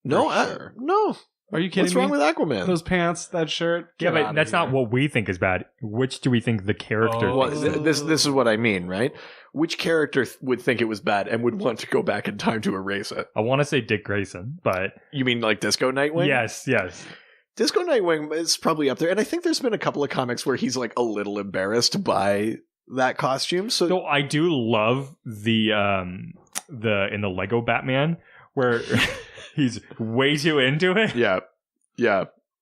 No, sure. No. Are you kidding What's me? wrong with Aquaman? Those pants, that shirt. Yeah, but that's not what we think is bad. Which do we think the character This is what I mean, right? Which character would think it was bad and would want to go back in time to erase it? I want to say Dick Grayson, but... You mean like Disco Nightwing? Yes. Disco Nightwing is probably up there, and I think there's been a couple of comics where he's like a little embarrassed by that costume. So I do love the in the Lego Batman where he's way too into it. Yeah.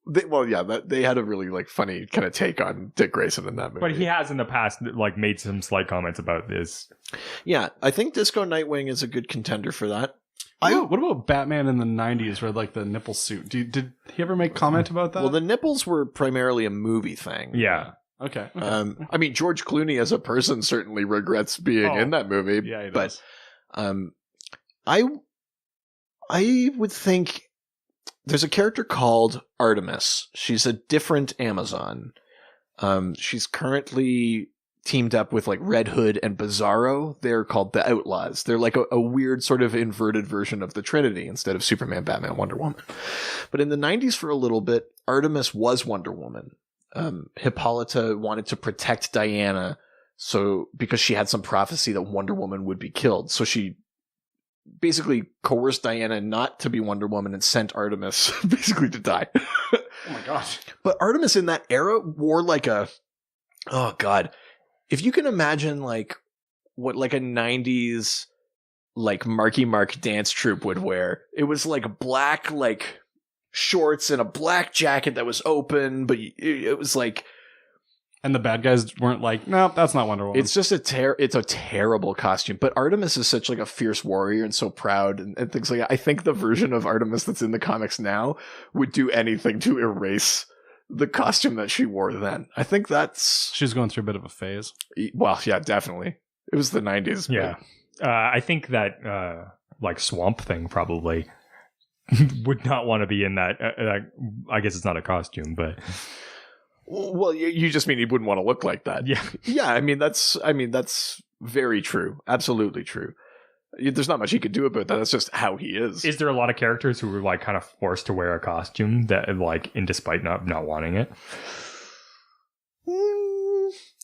They had a really like funny kind of take on Dick Grayson in that movie. But he has in the past like made some slight comments about this. Yeah, I think Disco Nightwing is a good contender for that. What about Batman in the 90s where like the nipple suit? Did he ever make comment about that? Well, the nipples were primarily a movie thing. Yeah. Okay. I mean, George Clooney as a person certainly regrets being in that movie. Yeah, he does. But I would think there's a character called Artemis. She's a different Amazon. She's currently teamed up with like Red Hood and Bizarro. They're called the Outlaws. They're like a weird sort of inverted version of the Trinity instead of Superman, Batman, Wonder Woman. But in the 90s for a little bit, Artemis was Wonder Woman. Hippolyta wanted to protect Diana because she had some prophecy that Wonder Woman would be killed. So she basically coerced Diana not to be Wonder Woman and sent Artemis basically to die. Oh my gosh. But Artemis in that era wore like oh God. If you can imagine like what like a 90s like Marky Mark dance troupe would wear, it was like black like shorts and a black jacket that was open, but it was like, and the bad guys weren't like, no, that's not Wonder Woman. It's just it's a terrible costume. But Artemis is such like a fierce warrior and so proud and things like that. I think the version of Artemis that's in the comics now would do anything to erase the costume that she wore then. I think she's going through a bit of a phase. Well, yeah, definitely. It was the 90s. Yeah. I think that like Swamp Thing probably would not want to be in that. I guess it's not a costume, but well, you just mean he wouldn't want to look like that. Yeah. Yeah, I mean that's very true. Absolutely true. There's not much he could do about that. That's just how he is. Is there a lot of characters who were like kind of forced to wear a costume that like in despite not wanting it?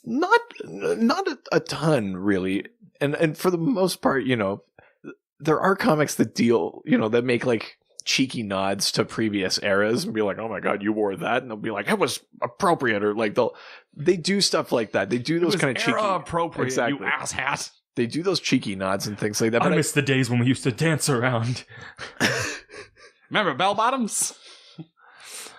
Not a ton really. And for the most part, you know, there are comics that deal, you know, that make like cheeky nods to previous eras and be like, oh my God, you wore that. And they'll be like, that was appropriate. Or like they do stuff like that. They do those kind of cheeky. Appropriate, exactly. you asshat. They do those cheeky nods and things like that. I miss the days when we used to dance around. Remember bell bottoms?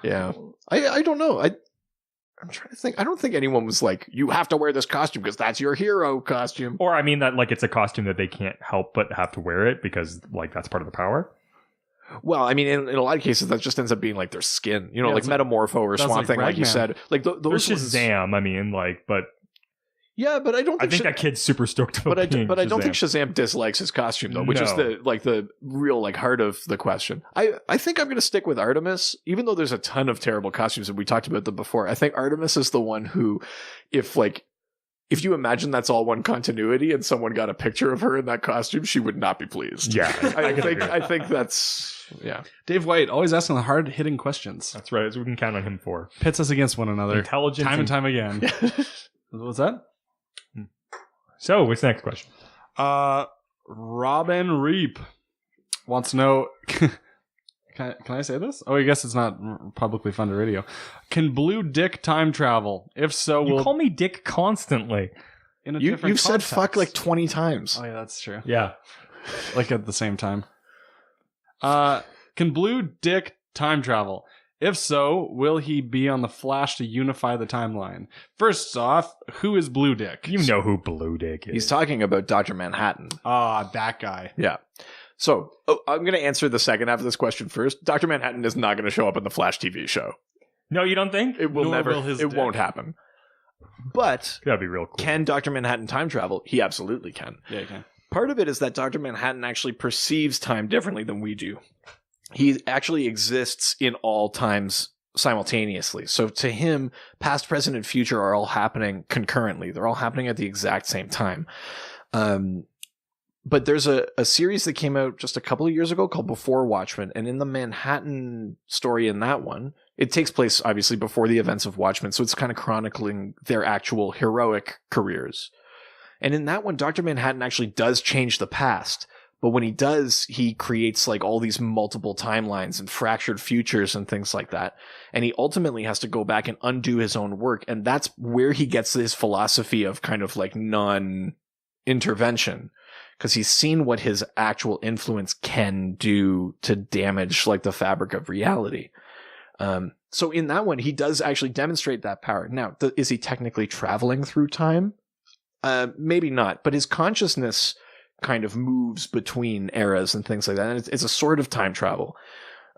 Yeah. I don't know. I'm trying to think. I don't think anyone was like, you have to wear this costume because that's your hero costume. Or I mean that like it's a costume that they can't help but have to wear it because like that's part of the power. Well, I mean, in a lot of cases, that just ends up being like their skin, you know, Yeah, like Metamorpho or Swamp like Thing, like you Ragman. said. Like those Shazam, I mean, like, but yeah, but I don't. I think that kid's super stoked about But being I don't think Shazam. Shazam dislikes his costume though, which is No. the real like heart of the question. I think I'm going to stick with Artemis, even though there's a ton of terrible costumes and we talked about them before. I think Artemis is the one who, if you imagine that's all one continuity and someone got a picture of her in that costume, she would not be pleased. Yeah, I think that's yeah. Dave White, always asking the hard-hitting questions. That's right. So we can count on him for Pits us against one another. intelligence. Time and time again. What's that? So, what's the next question? Robin Reap wants to know... Can I say this? Oh, I guess it's not publicly funded radio. Can Blue Dick time travel? If so, You call me Dick constantly. in a You've different said context. fuck like 20 times. Oh yeah, that's true. Yeah. Like at the same time. Can Blue Dick time travel? If so, will he be on the Flash to unify the timeline? First off, who is Blue Dick? You know who Blue Dick is. He's talking about Dr. Manhattan. That guy. Yeah. So I'm going to answer the second half of this question first. Dr. Manhattan is not going to show up in the Flash TV show. No, you don't think? It will Nor never. will his It dick. won't happen. But That'd be real cool. can Dr. Manhattan time travel? He absolutely can. Yeah, you can. Part of it is that Dr. Manhattan actually perceives time differently than we do. He actually exists in all times simultaneously. So to him, past, present, and future are all happening concurrently. They're all happening at the exact same time. But there's a series that came out just a couple of years ago called Before Watchmen. And in the Manhattan story in that one, it takes place obviously before the events of Watchmen. So it's kind of chronicling their actual heroic careers. And in that one, Dr. Manhattan actually does change the past. But when he does, he creates like all these multiple timelines and fractured futures and things like that. And he ultimately has to go back and undo his own work. And that's where he gets his philosophy of kind of like intervention because he's seen what his actual influence can do to damage like the fabric of reality. So in that one, he does actually demonstrate that power. Now, is he technically traveling through time? Maybe not, but his consciousness kind of moves between eras and things like that. And it's a sort of time travel.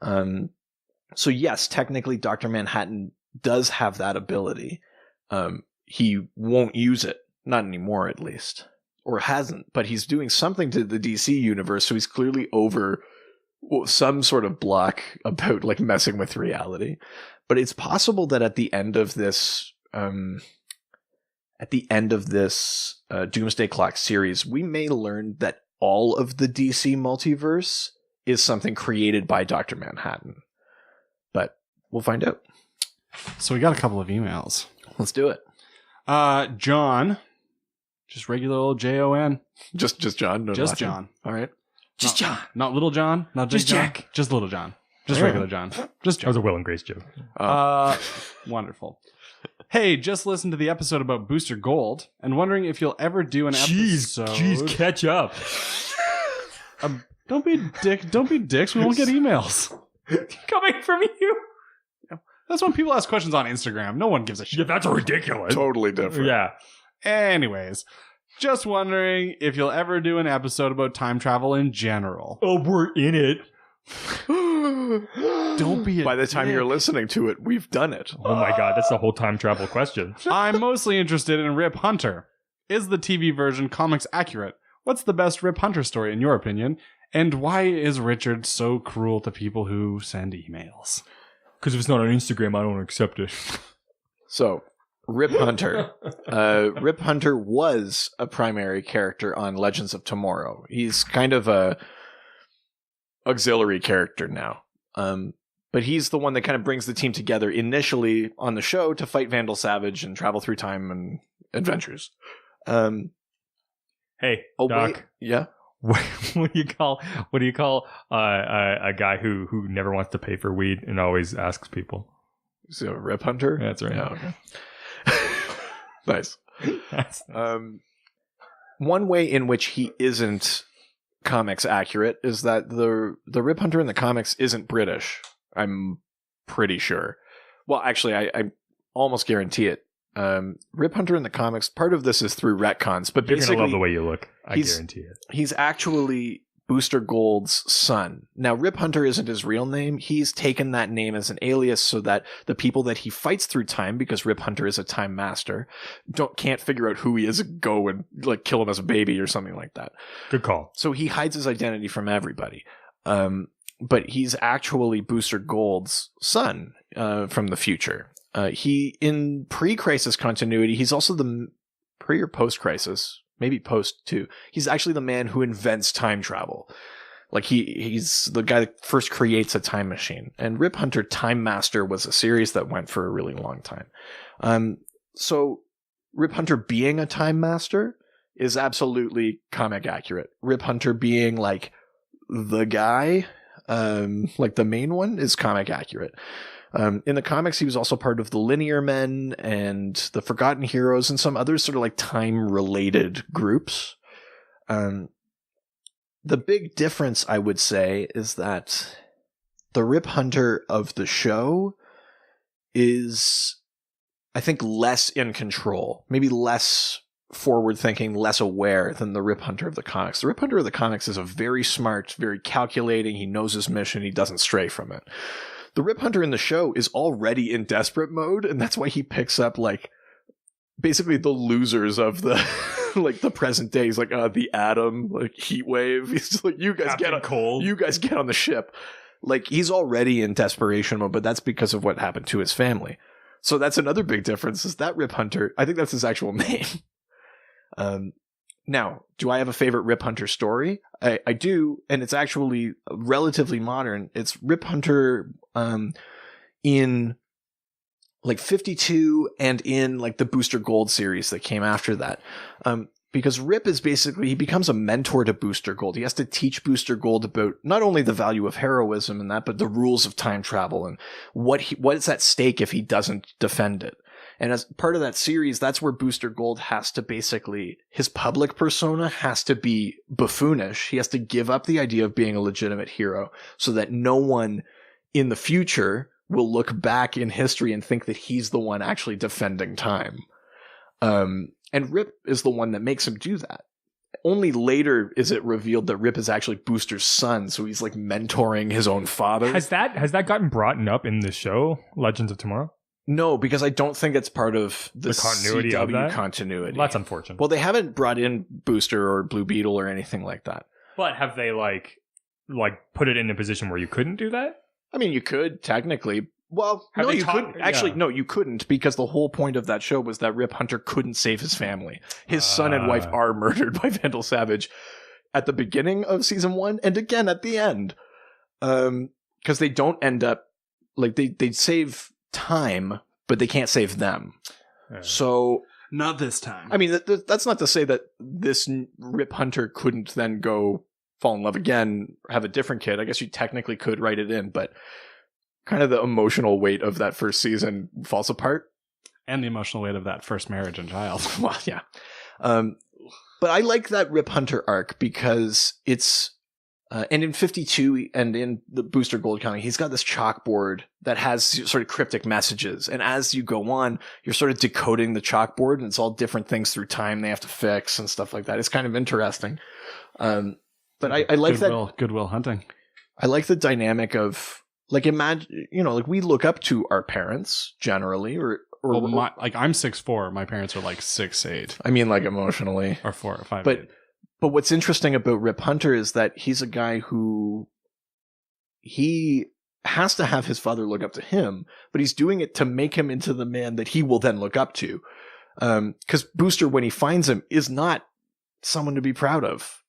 So yes, technically Dr. Manhattan does have that ability. He won't use it. Not anymore, at least. Or hasn't, but he's doing something to the DC universe, so he's clearly over some sort of block about like messing with reality. But it's possible that at the end of this Doomsday Clock series, we may learn that all of the DC multiverse is something created by Dr. Manhattan. But we'll find out. So we got a couple of emails. Let's do it. John, just regular old Jon. Just John. No Just laughing. John. All right. Just John. Not Little John. Not Big Just John. Jack. Just Little John. Just Yeah. regular John. Just That was John. a Will and Grace joke. Wonderful. Hey, just listened to the episode about Booster Gold and wondering if you'll ever do an episode. Jeez, catch up. Don't be dicks. We won't get emails. Coming from you. That's when people ask questions on Instagram. No one gives a shit. Yeah, that's ridiculous. Totally different. Yeah. Anyways, just wondering if you'll ever do an episode about time travel in general. Oh, we're in it. Don't be a By the time dick. you're listening to it, we've done it. Oh my god, that's the whole time travel question. I'm mostly interested in Rip Hunter. Is the TV version comics accurate? What's the best Rip Hunter story in your opinion? And why is Richard so cruel to people who send emails? Because if it's not on Instagram, I don't accept it. So, Rip Hunter. Rip Hunter was a primary character on Legends of Tomorrow. He's kind of a auxiliary character now. But he's the one that kind of brings the team together initially on the show to fight Vandal Savage and travel through time and adventures. Hey, Oh, Doc. wait. Yeah. What do you call a guy who never wants to pay for weed and always asks people? So, Rip Hunter? That's right. Yeah, okay. Nice. That's- One way in which he isn't comics accurate is that the Rip Hunter in the comics isn't British. I'm pretty sure. Well, actually, I almost guarantee it. Rip Hunter in the comics, part of this is through retcons, but You're basically gonna love the way you look. I he's- guarantee it. he's actually Booster Gold's son. Now, Rip Hunter isn't his real name. He's taken that name as an alias so that the people that he fights through time, because Rip Hunter is a time master, can't figure out who he is and go and like kill him as a baby or something like that. Good call. So he hides his identity from everybody. But he's actually Booster Gold's son from the future. He, in pre-crisis continuity, he's also the pre or post-crisis, maybe post too. He's actually the man who invents time travel. Like he's the guy that first creates a time machine. And Rip Hunter Time Master was a series that went for a really long time. So Rip Hunter being a time master is absolutely comic accurate. Rip Hunter being like the guy, like the main one, is comic accurate. In the comics, he was also part of the Linear Men and the Forgotten Heroes and some other sort of like time-related groups. The big difference, I would say, is that the Rip Hunter of the show is, I think, less in control, maybe less forward-thinking, less aware than the Rip Hunter of the comics. The Rip Hunter of the comics is a very smart, very calculating, he knows his mission, he doesn't stray from it. The Rip Hunter in the show is already in desperate mode, and that's why he picks up, like, basically the losers of the, like, the present day. He's like, the Atom, like, Heat Wave. He's just like, you guys get on the ship. Like, he's already in desperation mode, but that's because of what happened to his family. So that's another big difference, is that Rip Hunter, I think that's his actual name. Now, do I have a favorite Rip Hunter story? I do, and it's actually relatively modern. It's Rip Hunter in like 52 and in like the Booster Gold series that came after that. Because Rip is basically, he becomes a mentor to Booster Gold. He has to teach Booster Gold about not only the value of heroism and that, but the rules of time travel and what is at stake if he doesn't defend it. And as part of that series, that's where Booster Gold has to basically, his public persona has to be buffoonish. He has to give up the idea of being a legitimate hero so that no one in the future will look back in history and think that he's the one actually defending time. And Rip is the one that makes him do that. Only later is it revealed that Rip is actually Booster's son, so he's like mentoring his own father. Has that gotten brought up in the show Legends of Tomorrow? No, because I don't think it's part of the continuity CW of that? continuity. Well, that's unfortunate. Well, they haven't brought in Booster or Blue Beetle or anything like that. But have they like put it in a position where you couldn't do that? I mean, you could technically. Well, Have no, they you taught- couldn't. Actually, yeah. no, you couldn't, because the whole point of that show was that Rip Hunter couldn't save his family. His son and wife are murdered by Vandal Savage at the beginning of season 1 and again at the end. Because they don't end up, like, they save time, but they can't save them. So, Not this time. I mean, that's not to say that this Rip Hunter couldn't then go fall in love again, or have a different kid. I guess you technically could write it in, but kind of the emotional weight of that first season falls apart. And the emotional weight of that first marriage and child. Well, yeah. But I like that Rip Hunter arc because it's, and in 52 and in the Booster Gold comic, he's got this chalkboard that has sort of cryptic messages. And as you go on, you're sort of decoding the chalkboard, and it's all different things through time they have to fix and stuff like that. It's kind of interesting. But I like Goodwill Hunting. I like the dynamic of, like, imagine, like, we look up to our parents generally, or Well, I'm 6'4". My parents are like 6'8", I mean, like, emotionally. or 4 or 5. But what's interesting about Rip Hunter is that he's a guy who he has to have his father look up to him, but he's doing it to make him into the man that he will then look up to. Because Booster, when he finds him, is not someone to be proud of.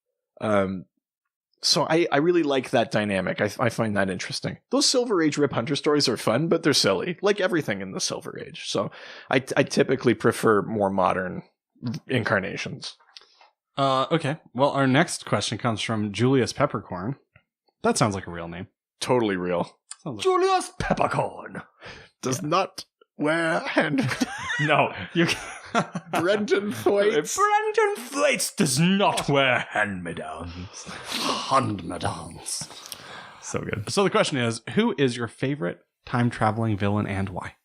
So I really like that dynamic. I find that interesting. Those Silver Age Rip Hunter stories are fun, but they're silly, like everything in the Silver Age. So I typically prefer more modern incarnations. Okay. Well, our next question comes from Julius Peppercorn. That sounds like a real name. Totally real. Sounds like- Julius Peppercorn does not wear hand. No, you. Brendan Thwaites. Brendan Thwaites does not wear hand-me-downs. Hand-me-downs. So good. So the question is, who is your favorite time-traveling villain and why?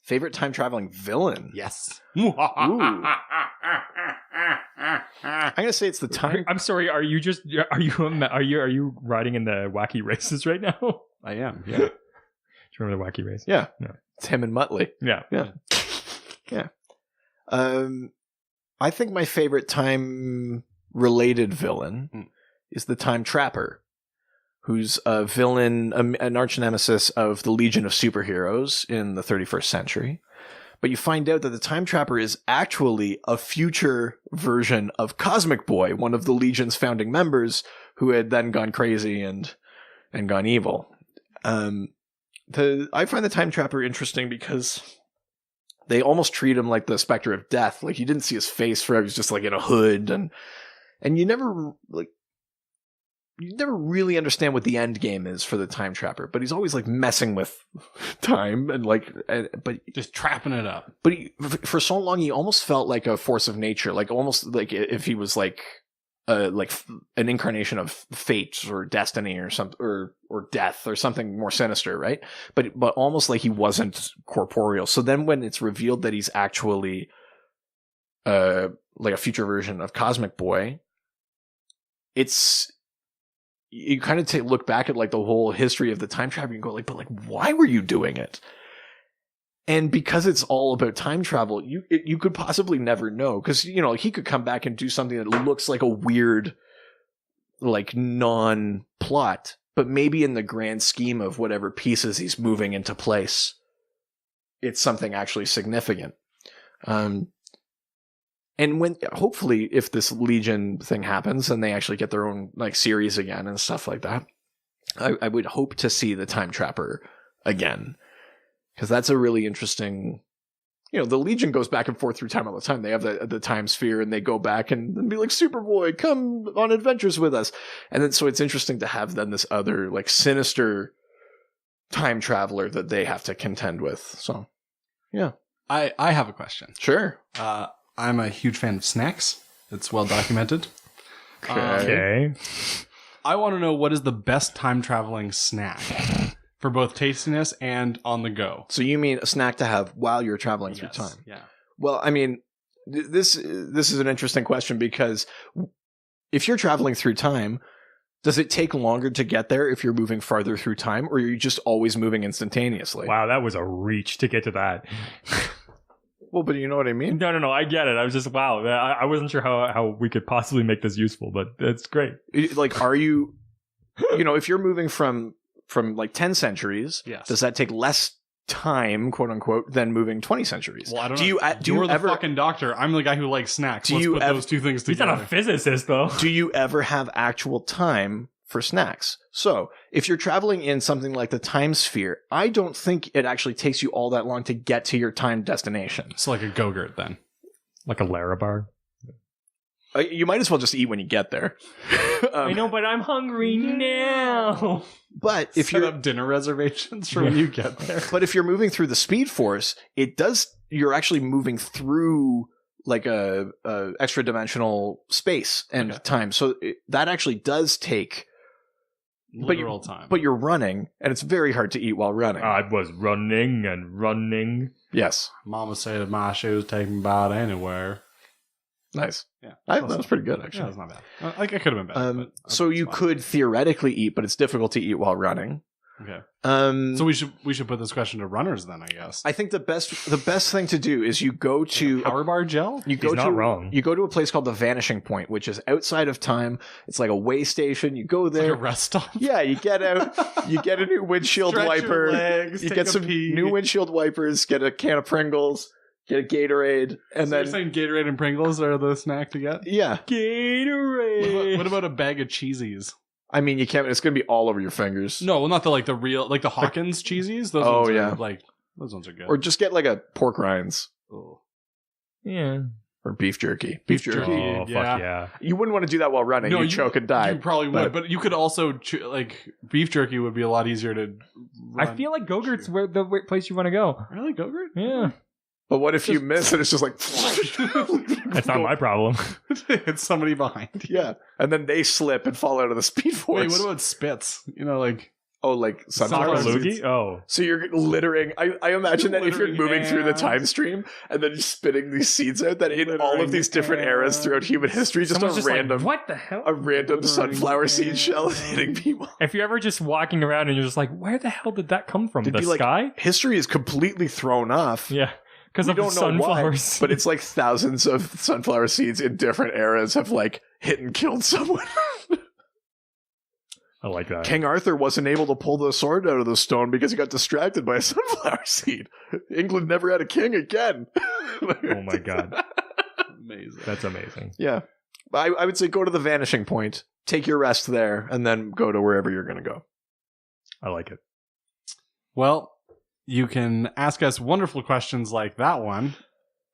Favorite time traveling villain? Yes. Ooh. I'm gonna say it's the time. I'm sorry. Are you riding in the wacky races right now? I am. Yeah. Do you remember the wacky race? Yeah. No. It's him and Muttley. Yeah. Yeah. Yeah. I think my favorite time related villain is the Time Trapper, who's a villain, an arch nemesis of the Legion of Superheroes in the 31st century. But you find out that the Time Trapper is actually a future version of Cosmic Boy, one of the Legion's founding members, who had then gone crazy and gone evil. I find the Time Trapper interesting because they almost treat him like the Spectre of Death. Like, you didn't see his face forever. He's just like in a hood, and you never really understand what the end game is for the Time Trapper. But he's always like messing with time but Just trapping it up. But for so long, he almost felt like a force of nature, like almost like if he was like an incarnation of fate or destiny or something, or death or something more sinister, right? But almost like he wasn't corporeal. So then when it's revealed that he's actually like a future version of Cosmic Boy, you kind of look back at like the whole history of the Time Travel and go like, but like, why were you doing it? And because it's all about time travel, you could possibly never know, because he could come back and do something that looks like a weird, like, non-plot, but maybe in the grand scheme of whatever pieces he's moving into place, it's something actually significant. And when hopefully, if this Legion thing happens and they actually get their own like series again and stuff like that, I would hope to see the Time Trapper again. Because that's a really interesting, the Legion goes back and forth through time all the time. They have the time sphere, and they go back and be like, Superboy, come on adventures with us. And then so it's interesting to have then this other like sinister time traveler that they have to contend with. So, yeah. I have a question. Sure. I'm a huge fan of snacks. It's well documented. Okay. I want to know what is the best time traveling snack for both tastiness and on the go. So you mean a snack to have while you're traveling through time? Yeah. Well, I mean, this is an interesting question because if you're traveling through time, does it take longer to get there if you're moving farther through time, or are you just always moving instantaneously? Wow, that was a reach to get to that. Well, but you know what I mean? No, I get it. I was just, wow. I wasn't sure how we could possibly make this useful, but it's great. Like, are you, if you're moving from like 10 centuries, Yes. does that take less time, quote unquote, than moving 20 centuries? Well, I don't do know. you You're the ever fucking doctor. I'm the guy who likes snacks. Do Let's you put ever- those two things He's together. not a physicist, though. do you ever have actual time for snacks? So if you're traveling in something like the time sphere, I don't think it actually takes you all that long to get to your time destination. It's like a Go-Gurt then. Like a Larabar. You might as well just eat when you get there. I know, but I'm hungry now. But if Set you're up dinner reservations for when you get there. But if you're moving through the Speed Force, you're actually moving through like a extra dimensional space and time. So that actually does take Literal time. But you're running, and it's very hard to eat while running. I was running and running. Yes. Mama said my shoes take me about anywhere. Nice. Yeah. That was pretty good, Yeah, actually. that's not bad. Like, it could have been better. but So you could theoretically eat, but it's difficult to eat while running. Okay. So we should put this question to runners then, I guess. I think the best thing to do is you go to Power bar gel? You go He's to not wrong. You go to a place called the Vanishing Point, which is outside of time. It's like a way station. You go Like there. a rest stop? Yeah, you get out. You get a new windshield Stretch your wiper. legs, You take get a some pee. new windshield wipers. Get a can of Pringles. Get a Gatorade, and So you're then saying Gatorade and Pringles are the snack to get? yeah. Gatorade. What about a bag of cheesies? I mean, you can't. It's gonna be all over your fingers. No, well, not the real, like the Hawkins cheesies. Those Oh, ones are, yeah. those ones are good. Or just get like a pork rinds Oh. Yeah. or beef jerky. Beef jerky. jerky. Oh, Yeah. fuck yeah. You wouldn't want to do that while running. You choke and die. You probably but- would, but you could also beef jerky would be a lot easier to. I Run. feel like Go-Gurt's where the place you want to go. Really Go-Gurt? Yeah. But what if you Just- miss and it's just like That's not my problem. It's somebody behind you. yeah, and then they slip and fall out of the Speed Force. Wait, what about spits? You know, like oh, like sunflower Sunflower seeds? Loogie? Oh. So you're littering. I imagine that if you're Littering moving through the ants. time stream and then you're spitting these seeds out, that in all of Littering these different eras throughout human history, just Someone's a random, like, what the hell? a random Littering sunflower seed ants. shell is hitting people. If you're ever just walking around and you're just like, where the hell did that come from? It'd The be like- sky? History is completely thrown off. Yeah. Because We of don't know why, sunflowers. but it's like thousands of sunflower seeds in different eras have like hit and killed someone. I like that. King Arthur wasn't able to pull the sword out of the stone because he got distracted by a sunflower seed. England never had a king again. Oh my god. amazing. That's amazing. Yeah. I would say go to the Vanishing Point, take your rest there, and then go to wherever you're going to go. I like it. Well, you can ask us wonderful questions like that one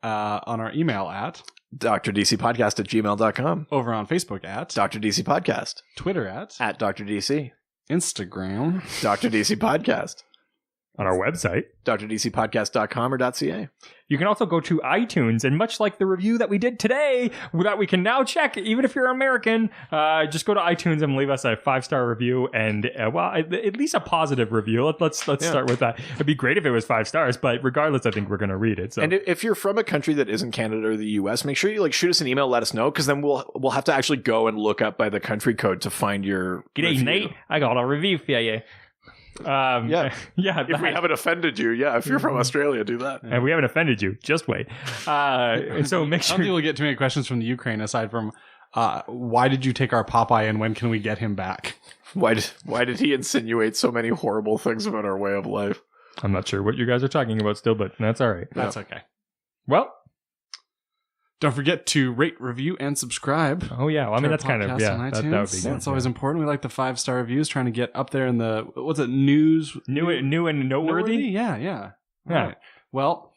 on our email at drdcpodcast@gmail.com. over on Facebook at Dr. DC Podcast. Twitter at Dr. DC. Instagram. Dr. DC Podcast. On our website. drdcpodcast.com or .ca. You can also go to iTunes, and much like the review that we did today, that we can now check, even if you're American, just go to iTunes and leave us a 5-star review, and at least a positive review. Let's start with that. It'd be great if it was 5 stars, but regardless, I think we're going to read it. So. And if you're from a country that isn't Canada or the US, make sure you shoot us an email, let us know, because then we'll have to actually go and look up by the country code to find your G'day, review. Nate. I got a review for you. Yeah. Yeah. If we haven't offended you, if you're from Australia, do that. And we haven't offended you. Just wait. And so make I don't think sure. we'll get too many questions from the Ukraine aside from why did you take our Popeye and when can we get him back? Why did he insinuate so many horrible things about our way of life? I'm not sure what you guys are talking about still, but that's all right. That's okay. Well, Don't forget to rate, review, and subscribe. oh yeah. Well, I mean, to our that's kind of podcast yeah. on That would be iTunes. good. That's always important. We like the 5-star reviews, trying to get up there in the news. New and noteworthy. Yeah. Yeah. Right. Well,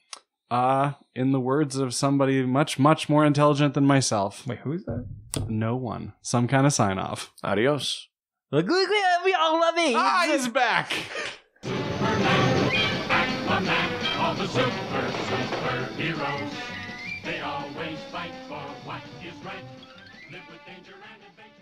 in the words of somebody much, much more intelligent than myself, Wait, who is that? no one. Some kind of sign off. Adios. Look, we all love it. He's back. Superman, Aquaman, all the superheroes. They always fight for what is right. Live with danger and adventure.